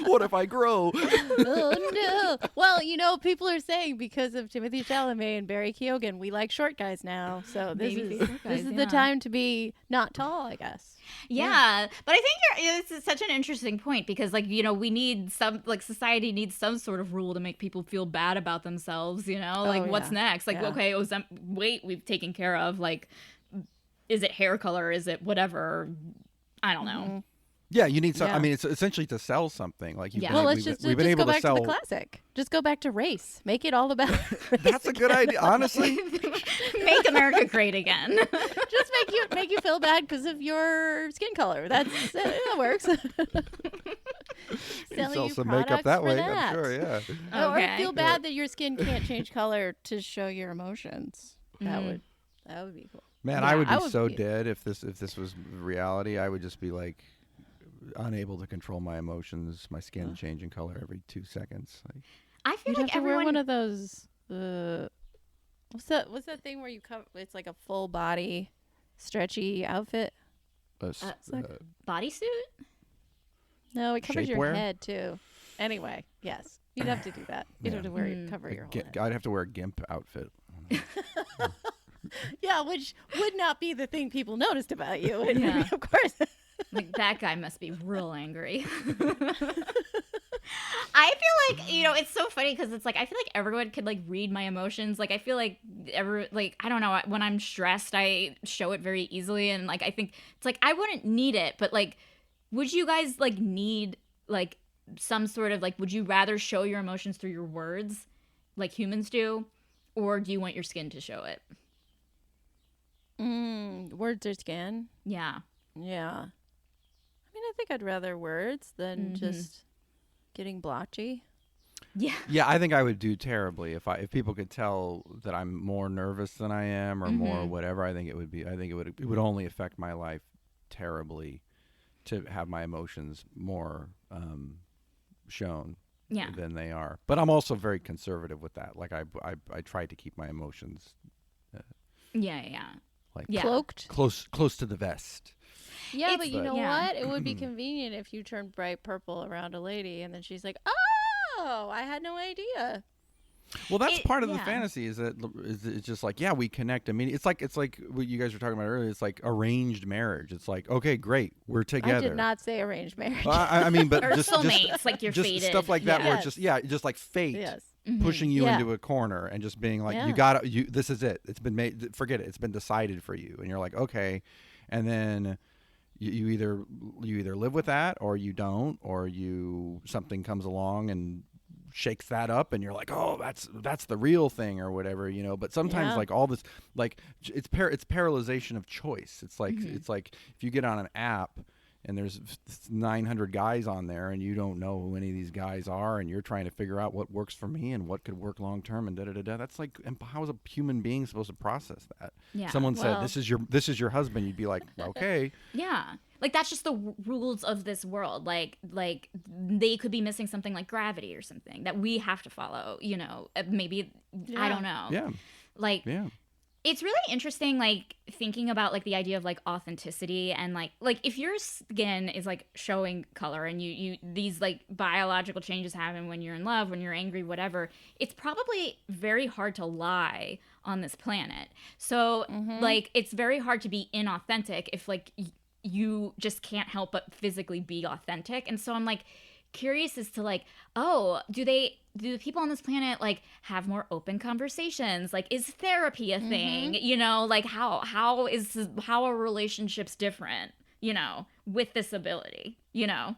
What if I grow? Oh no! Well, you know, people are saying because of Timothée Chalamet and Barry Keoghan, we like short guys now. So this Baby is short guys, the yeah. time to be not tall, I guess. Yeah, but I think it's such an interesting point because, like, you know, we need society needs some sort of rule to make people feel bad about themselves, you know? Like, what's next? Like, okay, weight we've taken care of. Like, is it hair color? Is it whatever? I don't know. Yeah, you need some. Yeah. I mean, it's essentially to sell something. Like Yeah. Well, let's we've just been go able back to sell. to the classic. Just go back to race. Make it all about race. That's a good idea, honestly. Make America great again. Just make you feel bad because of your skin color. That works. Selling Sell you some products makeup that for way. that. I'm sure. Yeah. Or feel bad that your skin can't change color to show your emotions. That would be cool. Man, Yeah, I would be I would so be- dead if this was reality. I would just be like unable to control my emotions, my skin changing color every 2 seconds. Like, I feel You'd like have to everyone. wear one of those. What's that thing where you cover? It's like a full body, stretchy outfit. Bodysuit? No, it covers your Shapewear? head too. Anyway, yes, you'd have to do that. You'd have to cover your whole head. I'd have to wear a gimp outfit. Yeah, which would not be the thing people noticed about you. And Yeah. of course. Like, that guy must be real angry. I feel like, it's so funny because it's like, I feel like everyone could like read my emotions. Like, I feel like I don't know, when I'm stressed, I show it very easily. And like, I think it's like, I wouldn't need it, but like, would you guys like need like some sort of like, would you rather show your emotions through your words like humans do? Or do you want your skin to show it? Words or skin? Yeah. Yeah. I mean, I think I'd rather words than just getting blotchy. Yeah. Yeah, I think I would do terribly if people could tell that I'm more nervous than I am or more whatever. I think it would only affect my life terribly to have my emotions more shown than they are. But I'm also very conservative with that. Like I try to keep my emotions like Cloaked. close to the vest. Yeah, but you know yeah. what? It would be convenient if you turned bright purple around a lady and then she's like, oh, I had no idea. Well, that's part of the yeah. fantasy is that it's just like, we connect. I mean, it's like what you guys were talking about earlier. It's like arranged marriage. It's like, okay, great, we're together. I did not say arranged marriage. I mean, but Or just soulmates, like you're just fated. stuff like that, where it's Yes. just like fate Yes. pushing you Yeah. into a corner and just being like, Yeah. this is it. It's been made. Forget it. It's been decided for you, and you're like, okay, and then. You either live with that or you don't, or something comes along and shakes that up and you're like, oh, that's the real thing or whatever, but sometimes like all this, like it's paralyzation of choice. It's like if you get on an app and there's 900 guys on there and you don't know who any of these guys are and you're trying to figure out what works for me and what could work long term and that's like, and how is a human being supposed to process that? Yeah. Someone said Well- this is your husband, you'd be like, okay. Yeah. Like, that's just the rules of this world. Like they could be missing something like gravity or something that we have to follow, maybe, I don't know. Yeah. Like, Yeah. it's really interesting, like, thinking about, like, the idea of, like, authenticity and, like if your skin is, like, showing color and you these, like, biological changes happen when you're in love, when you're angry, whatever, it's probably very hard to lie on this planet. So, like, it's very hard to be inauthentic if, like, you just can't help but physically be authentic. And so I'm, like, curious as to, like, do the people on this planet like have more open conversations? Like, is therapy a thing? Like how are relationships different, with this ability, Yeah,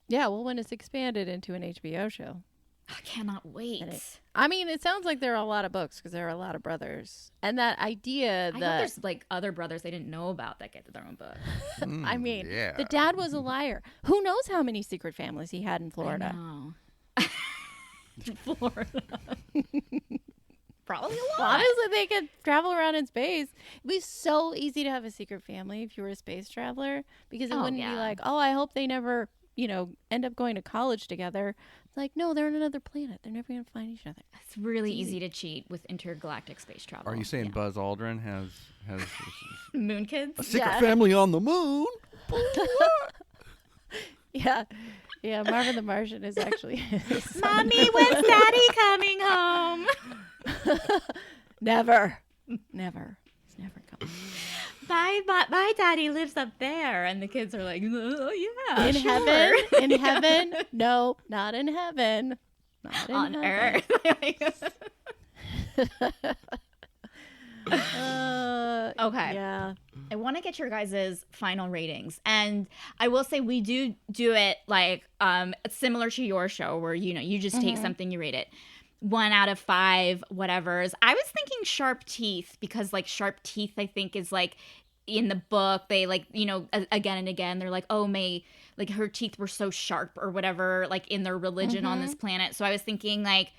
well, when it's expanded into an HBO show. I cannot wait. It sounds like there are a lot of books because there are a lot of brothers. And that idea I hope that, there's like other brothers they didn't know about that get their own book. Yeah. the dad was a liar. Who knows how many secret families he had in Florida? No. Florida. Probably a lot. Well, obviously, they could travel around in space. It'd be so easy to have a secret family if you were a space traveler because it wouldn't be like, I hope they never, end up going to college together. It's like, no, they're on another planet. They're never going to find each other. It's really easy to cheat with intergalactic space travel. Are you saying Buzz Aldrin has Moon Kids? a secret family on the moon? Yeah. Yeah, Marvin the Martian is actually his son. Mommy, when's Daddy coming home? Never. He's never coming. My daddy lives up there, and the kids are like, oh, yeah, In sure. heaven? In heaven? No, not in heaven. Not in On heaven. Earth. Okay. Yeah. I want to get your guys' final ratings, and I will say we do it like similar to your show, where you just take something, you rate it 1 out of 5 whatevers. I was thinking sharp teeth, because like sharp teeth I think is like in the book they like again and again they're like, oh, May, like her teeth were so sharp or whatever, like in their religion on this planet. So I was thinking like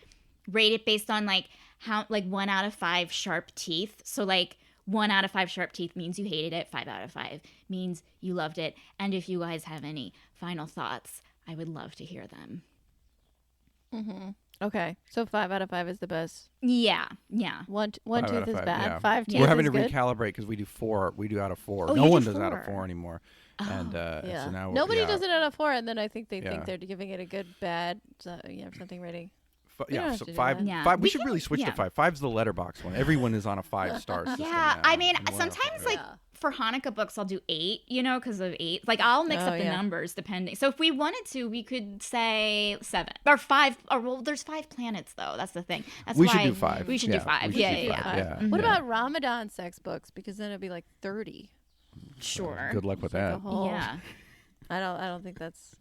rate it based on like how, like 1 out of 5 sharp teeth. So like 1 out of 5 sharp teeth means you hated it. 5 out of 5 means you loved it. And if you guys have any final thoughts, I would love to hear them. Okay, so 5 out of 5 is the best. Yeah. One Five out tooth of is 5, bad. yeah. 5 teeth We're having is to good. recalibrate because we do 4. We do out of 4. Oh, No you one do does out of 4. 4 anymore. And Yeah. so now Nobody yeah. does it out of 4, and then I think they Yeah. think they're giving it a good, bad, something rating. F- We don't yeah, have so to do 5. that. Yeah. 5. We We should can- really switch yeah. to 5. 5's the letterbox one. Everyone is on a 5-star system. Yeah, now, I mean, and we're on a sometimes 5. like for Hanukkah books, I'll do 8, because of 8. Like I'll mix Oh, up the yeah. numbers depending. So if we wanted to, we could say 7 or 5. Or well, there's 5 planets though. That's the thing. That's We why should do 5. We should do 5. we should Yeah, do yeah, 5, yeah. yeah. What Yeah. about Ramadan sex books? Because then it'd be like 30. Sure. Good luck with Like a that. whole- Yeah. I don't think that's.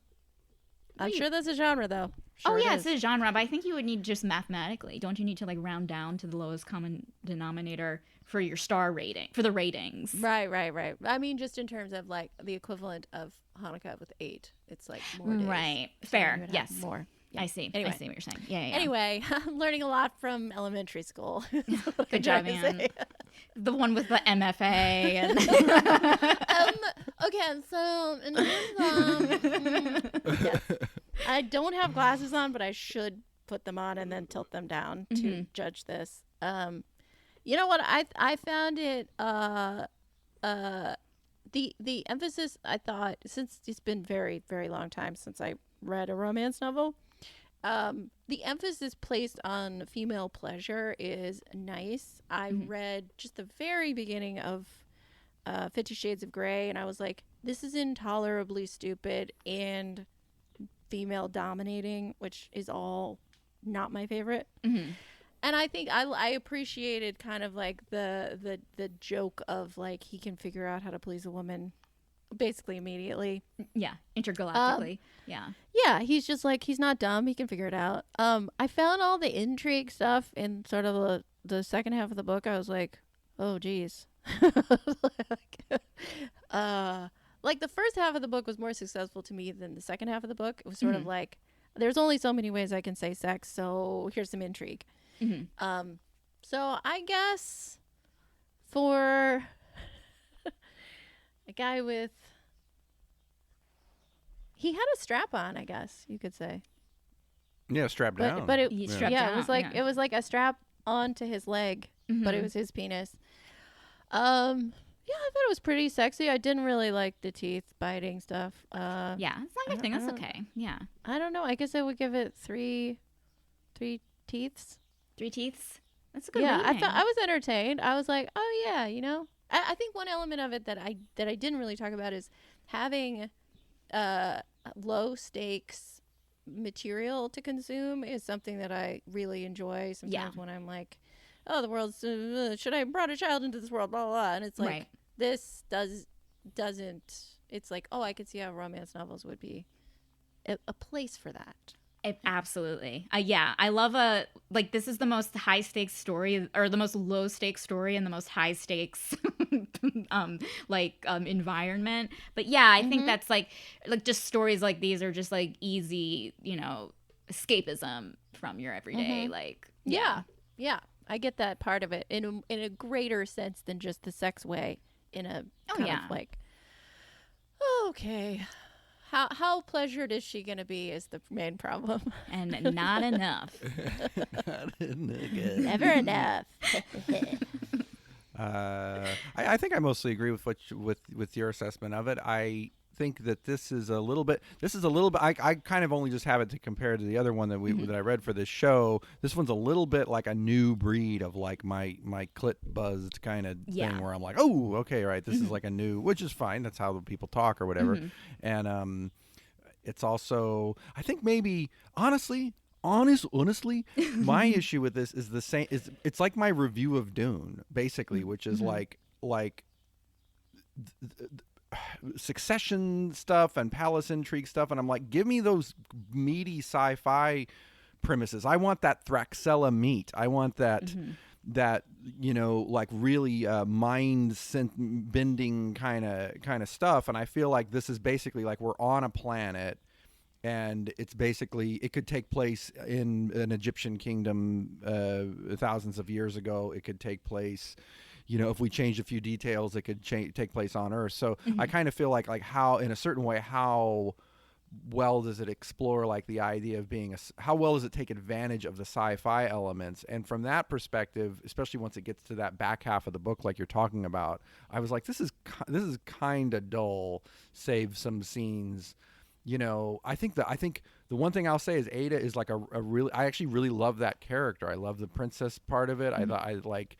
I'm Wait. sure that's a genre though. Oh Sure it yeah, is. it's a genre, but I think you would need just mathematically. Don't you need to like round down to the lowest common denominator for your star rating, for the ratings? Right. I mean, just in terms of like the equivalent of Hanukkah with 8, it's like more days. Right. So Fair. you would have Yes. more. Yeah. I see. Anyway. I see what you're saying. Yeah. Anyway, I'm learning a lot from elementary school. Good job, Anne. The one with the MFA and Okay, so in terms of, yes. I don't have glasses on, but I should put them on and then tilt them down to judge this. You know what? I found it the emphasis, I thought, since it's been very, very long time since I read a romance novel, the emphasis placed on female pleasure is nice. I read just the very beginning of 50 Shades of Grey, and I was like, this is intolerably stupid and female dominating, which is all not my favorite. And I think I appreciated kind of like the joke of like he can figure out how to please a woman basically immediately. yeah, intergalactically. Yeah. Yeah, he's just like, he's not dumb. He can figure it out. I found all the intrigue stuff in sort of the second half of the book. I was like, oh, geez. Like the first half of the book was more successful to me than the second half of the book. It was sort of like, there's only so many ways I can say sex, so here's some intrigue. So I guess for a guy with, he had a strap on, I guess you could say. Yeah, strapped down. But it, He's yeah, strapped it down, was like yeah. it was like a strap onto his leg, but it was his penis. Yeah, I thought it was pretty sexy. I didn't really like the teeth biting stuff. Yeah, it's not your thing. That's okay. Yeah. I don't know. I guess I would give it three teeths. 3 teeths. That's a good Yeah, rating. I was entertained. I was like, oh yeah, you know. I think one element of it that I didn't really talk about is having low stakes material to consume is something that I really enjoy. Sometimes when I'm like, oh, the world's should I have brought a child into this world, blah blah, blah. And it's like Right. this doesn't. It's like, oh, I could see how romance novels would be a place for that. Absolutely. Yeah, I love this is the most high stakes story, or the most low stakes story, and the most high stakes environment. But yeah, I think that's like just stories like these are just like easy, escapism from your everyday Yeah, I get that part of it in a greater sense than just the sex way. In a kind of like, okay, how pleasured is she gonna be is the main problem, and not enough. never enough. I think I mostly agree with with your assessment of it. I think that this is a little bit. I kind of only just have it to compare to the other one that that I read for this show. This one's a little bit like a new breed of like my clit buzzed kind of thing, where I'm like, oh, okay, right, this is like a new, which is fine. That's how the people talk or whatever. And it's also, I think maybe honestly honestly, my issue with this is the same. It's like my review of Dune, basically, which is like Succession stuff and palace intrigue stuff, and I'm like, give me those meaty sci-fi premises. I want that Thraxella meat. I want that like really mind bending kind of stuff. And I feel like this is basically like we're on a planet, and it's basically, it could take place in an Egyptian kingdom thousands of years ago. It could take place, if we change a few details, it could take place on Earth. So I kind of feel like how, in a certain way, how well does it explore like the idea of being how well does it take advantage of the sci-fi elements? And from that perspective, especially once it gets to that back half of the book, like you're talking about, I was like, this is kind of dull, save some scenes. I think the one thing I'll say is Ada is like a really, I actually really love that character. I love the princess part of it. I like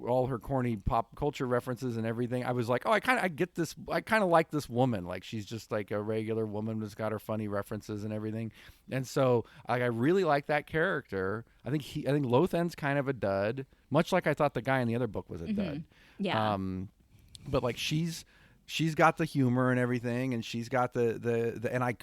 all her corny pop culture references and everything. I was like, I get this. I kind of like this woman. Like, she's just like a regular woman who's got her funny references and everything. And so I really like that character. I think Lothan's kind of a dud, much like I thought the guy in the other book was a dud. Yeah. But like she's got the humor and everything, and she's got the and I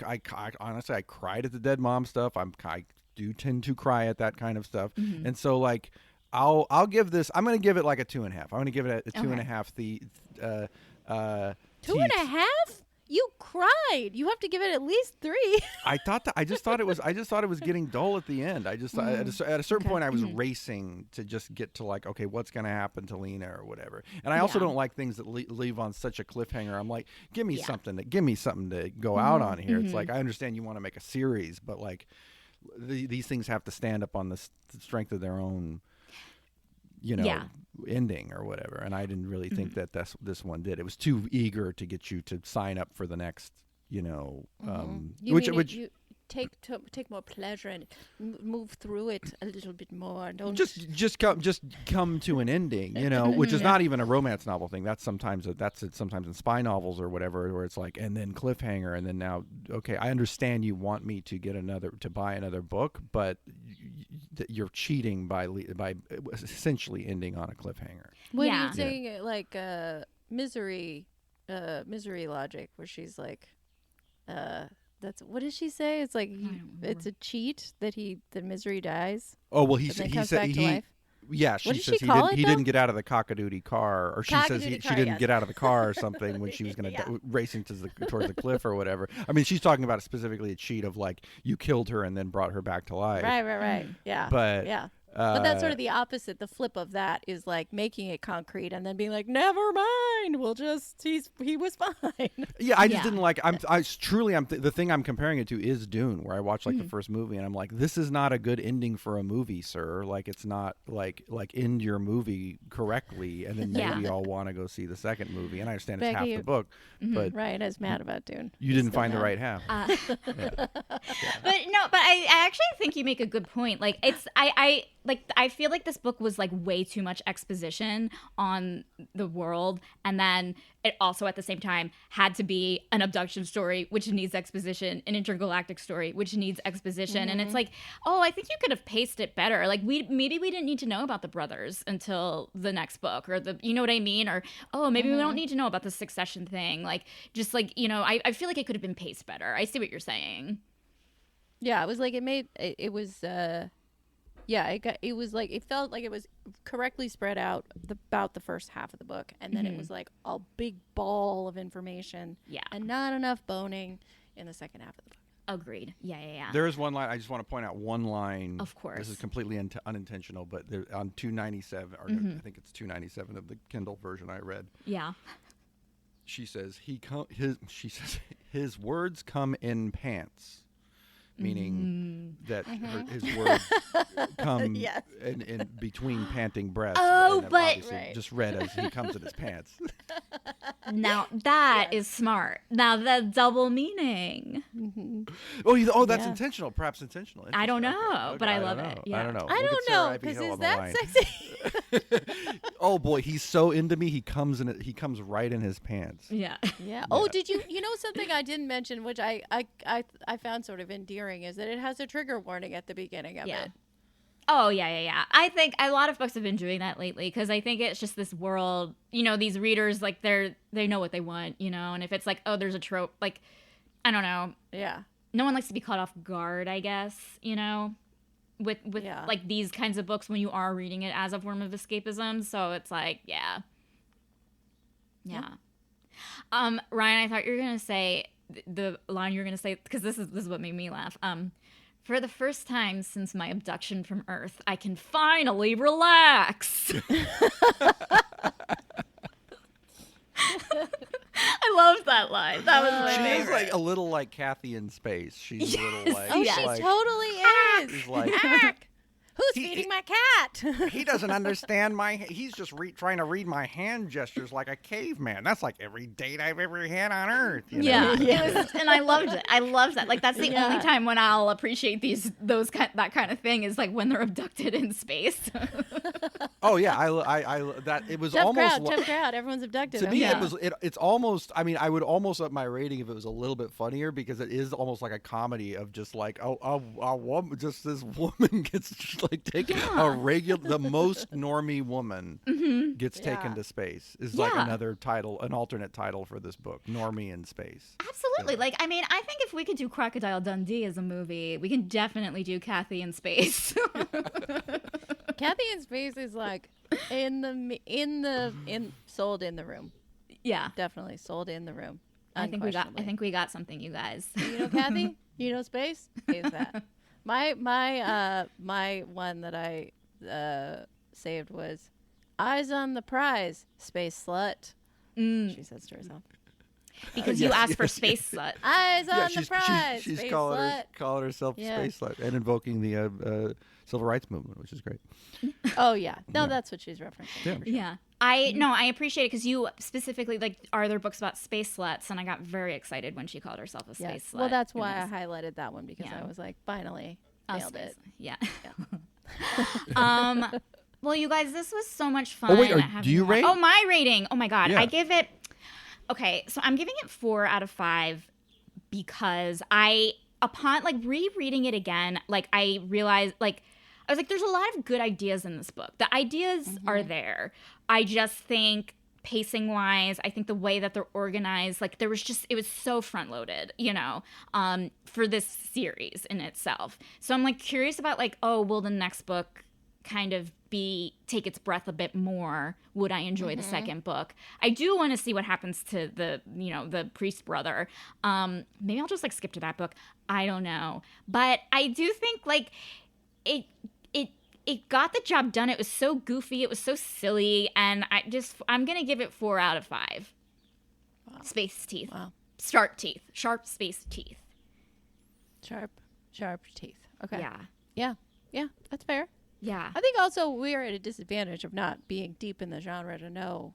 honestly, I cried at the dead mom stuff. I do tend to cry at that kind of stuff. And so like, I'll give this. I'm going to give it like a 2.5. I'm going to give it a 2.5. The 2.5? You cried. You have to give it at least 3. I just thought it was getting dull at the end. I just at a certain point I was racing to just get to like, okay, what's going to happen to Lena or whatever. And I also don't like things that leave on such a cliffhanger. I'm like, give me something to go out on here. It's like, I understand you want to make a series, but like these things have to stand up on the strength of their own ending or whatever. And I didn't really think that this one did. It was too eager to get you to sign up for the next, which you take more pleasure and move through it a little bit more. Don't just come to an ending, which is not even a romance novel thing. That's sometimes in spy novels or whatever, where it's like, and then cliffhanger, and then now, okay, I understand you want me to buy another book, but you're cheating by essentially ending on a cliffhanger. What are you saying, like misery logic, where she's like, that's what does she say? It's like it's a cheat that Misery dies. Oh well, he said he. Yeah, she says he didn't get out of the cockadoodie car, or she says she didn't get out of the car or something when she was going to racing towards the cliff or whatever. I mean, she's talking about specifically a cheat of like, you killed her and then brought her back to life. Right. Yeah. But but that's sort of the opposite. The flip of that is like making it concrete and then being like, never mind. We'll just he was fine. Yeah, I just didn't like. The thing I'm comparing it to is Dune, where I watched like the first movie and I'm like, this is not a good ending for a movie, sir. Like, it's not like end your movie correctly and then maybe I'll want to go see the second movie. And I understand it's Becky, half the book, but Ryan is mad about Dune. You didn't find the right half. But I actually think you make a good point. Like, I feel like this book was like way too much exposition on the world, and then it also at the same time had to be an abduction story, which needs exposition, an intergalactic story, which needs exposition. And it's like, I think you could have paced it better. Like, maybe we didn't need to know about the brothers until the next book, or you know what I mean? Or, maybe we don't need to know about the Succession thing. Like, just like, I feel like it could have been paced better. I see what you're saying. Yeah, it was like it felt like it was correctly spread out about the first half of the book, and then it was like a big ball of information, and not enough boning in the second half of the book. Agreed. Yeah. There is one line. I just want to point out one line. Of course. This is completely unintentional, but on 297, or I think it's 297 of the Kindle version I read. Yeah. She says his words come in pants. Meaning that his words come in between panting breaths. Oh, but just read as he comes in his pants. Now that is smart. Now that's double meaning. That's intentional. Perhaps intentional. I don't know, Okay. but I love it. Yeah. I don't know. I Look don't at Sara know, Ivy because Hill is on the that line. sexy? Oh boy, he's so into me. He comes right in his pants. Yeah. Yeah. Oh, did you know something I didn't mention, which I found sort of endearing, is that it has a trigger warning at the beginning of it. Oh, yeah. I think a lot of books have been doing that lately because I think it's just this world, these readers, like, they know what they want, and if it's like, oh, there's a trope, like, I don't know. Yeah. No one likes to be caught off guard, I guess, with like these kinds of books when you are reading it as a form of escapism. So it's like, yeah. Ryan, I thought you were going to say the line you were going to say, because this is what made me laugh. For the first time since my abduction from Earth, I can finally relax. I loved that line. That was my favorite. She's like a little like Cathy in space. She's a little like... Oh, Yes. she like, totally is. She's like... Who's feeding my cat? He doesn't understand he's just trying to read my hand gestures like a caveman. That's like every date I've ever had on Earth. Yeah. It was, and I loved it. I loved that. Like, that's the only time when I'll appreciate that kind of thing is like when they're abducted in space. Oh yeah, that it was Tough almost crowd. Everyone's abducted. to me. Yeah. It's almost. I mean, I would almost up my rating if it was a little bit funnier because it is almost like a comedy of just like a woman, just this woman gets like taken the most normie woman gets taken to space is like another title, an alternate title for this book, Normie in Space. Absolutely. Yeah. Like, I mean, I think if we could do Crocodile Dundee as a movie, we can definitely do Cathy in Space. Cathy in Space is like sold in the room. Yeah. Definitely sold in the room. I think we got something, you guys. You know Cathy? You know Space? Is that. My one that I saved was Eyes on the Prize, Space Slut. She says to herself. Because you asked for Space Slut. Eyes on the prize. She's Space calling slut. herself Space Slut and invoking the civil rights movement, which is great. Oh yeah, no, that's what she's referencing. Yeah. For sure. Yeah. I appreciate it because you specifically, like, are there books about space sluts? And I got very excited when she called herself a space slut. Well, that's why I highlighted that one, because I was like, finally nailed it. Yeah. Well, you guys, this was so much fun. Oh wait, do you rate? Oh, my rating. Oh my God. Yeah. I give it. Okay, so I'm giving it 4 out of 5 because upon like rereading it again, like I realized, like, I was like, there's a lot of good ideas in this book. The ideas are there. I just think pacing wise, I think the way that they're organized, like it was so front loaded, for this series in itself. So I'm like curious about like, oh, will the next book kind of take its breath a bit more? Would I enjoy the second book? I do want to see what happens to the priest brother. Maybe I'll just like skip to that book. I don't know. But I do think like it got the job done. It was so goofy. It was so silly. And I'm going to give it 4 out of 5. Wow. Space teeth. Wow. Sharp teeth. Sharp space teeth. Sharp teeth. Okay. Yeah. Yeah. That's fair. Yeah. I think also we're at a disadvantage of not being deep in the genre to know,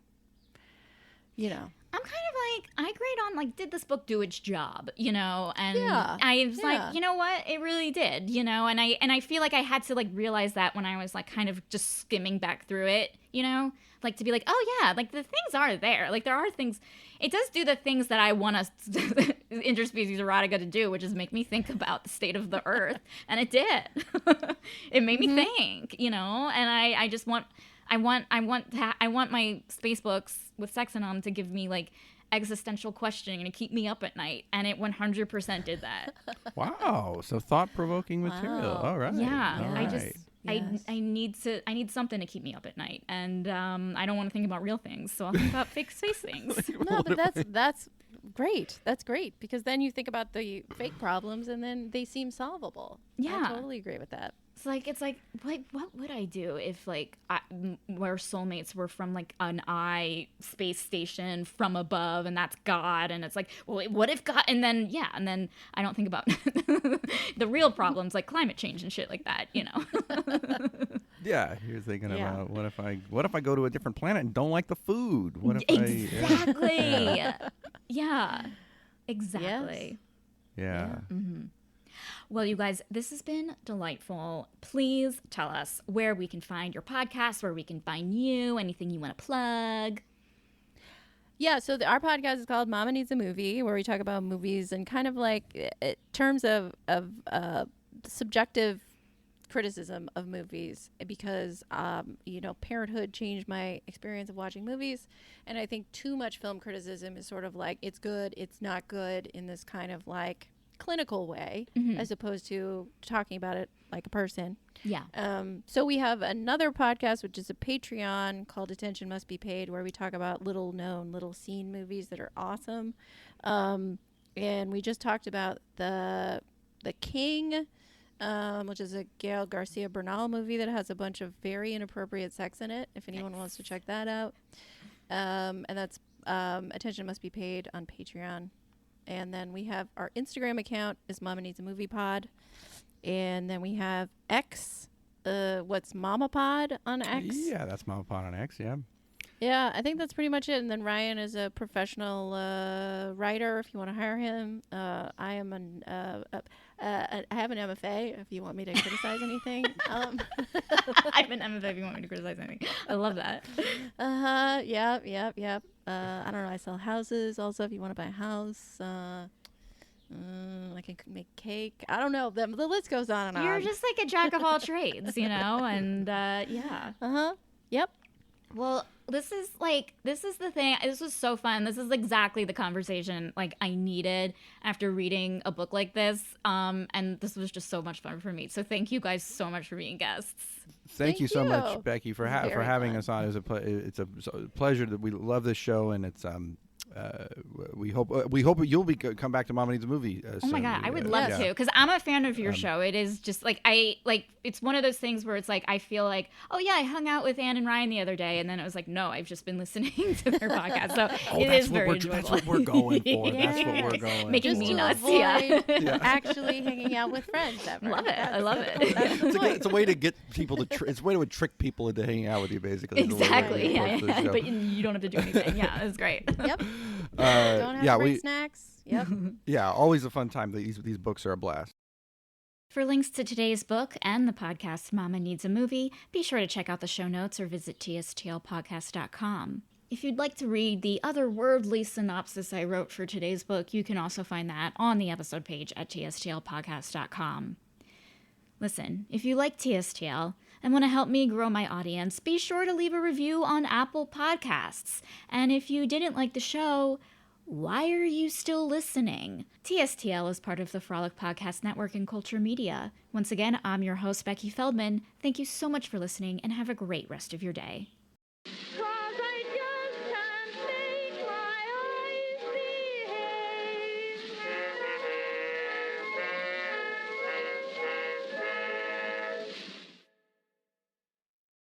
I'm kind of like, I grade on, like, did this book do its job, and I was like, you know what, it really did, and I feel like I had to, like, realize that when I was, like, kind of just skimming back through it, like, to be like, oh, yeah, like, the things are there, like, there are things, it does do the things that I want interspecies erotica to do, which is make me think about the state of the earth, and it did. It made me think, and I just want... I want my space books with sex in them to give me like existential questioning and to keep me up at night, and it 100% did that. Wow, so thought-provoking material. All right. Yeah, all right. I need something to keep me up at night, and I don't want to think about real things, so I'll think about fake space things. No, but that's great. That's great, because then you think about the fake problems and then they seem solvable. Yeah. I totally agree with that. It's like what would I do if like where soulmates were from like an eye space station from above, and that's God, and it's like, well, what if God, and then I don't think about the real problems like climate change and shit like that, you know. Yeah, you're thinking about what if I go to a different planet and don't like the food? What if exactly? Yeah, exactly. Yes. Yeah. Mm-hmm. Well, you guys, this has been delightful. Please tell us where we can find your podcast, where we can find you, anything you want to plug. Yeah, so our podcast is called Mama Needs a Movie, where we talk about movies and kind of like terms of subjective criticism of movies, because parenthood changed my experience of watching movies, and I think too much film criticism is sort of like it's good, it's not good in this kind of like clinical way, as opposed to talking about it like a person. Yeah. So we have another podcast, which is a Patreon called Attention Must Be Paid, where we talk about little known, little seen movies that are awesome. And we just talked about the King, which is a Gael Garcia Bernal movie that has a bunch of very inappropriate sex in it, if anyone wants to check that out. And that's Attention Must Be Paid on Patreon. And then we have our Instagram account is Mama Needs a Movie Pod. And then we have X, what's Mama Pod on X? Yeah, that's Mama Pod on X, yeah. Yeah, I think that's pretty much it. And then Ryan is a professional writer if you want to hire him. I am I have an MFA if you want me to criticize anything. I have an MFA if you want me to criticize anything. I love that. Yep. I don't know. I sell houses also if you want to buy a house. I can make cake. I don't know. The list goes on and on. You're just like a jack of all trades, you know? And yeah. Yep. Well, this is the thing. This was so fun. This is exactly the conversation like I needed after reading a book like this. And this was just so much fun for me. So thank you guys so much for being guests. Thank you so much, Becky, for having us on. It's a pleasure. That we love this show, and it's we hope you'll come back to Mama Needs a Movie. Oh my God, I would love to, because I'm a fan of your show. It is just like it's one of those things where it's like I feel like, oh yeah, I hung out with Anne and Ryan the other day, and then it was like, no, I've just been listening to their podcast. So it is very enjoyable. That's what we're going for. That's what we're going. Making just me to nuts. Avoid actually hanging out with friends. Ever. Love it. I love it. It's a way to get people to. It's a way to trick people into hanging out with you, basically. Exactly. Yeah. But you don't have to do anything. Yeah, it's great. Yep. Don't have great snacks. Yep. Yeah, always a fun time. These books are a blast. For links to today's book and the podcast Mama Needs a Movie, be sure to check out the show notes or visit tstlpodcast.com. If you'd like to read the otherworldly synopsis I wrote for today's book, you can also find that on the episode page at tstlpodcast.com. Listen, if you like TSTL and want to help me grow my audience, be sure to leave a review on Apple Podcasts. And if you didn't like the show, why are you still listening? TSTL is part of the Frolic Podcast Network and Culture Media. Once again, I'm your host, Becky Feldman. Thank you so much for listening, and have a great rest of your day.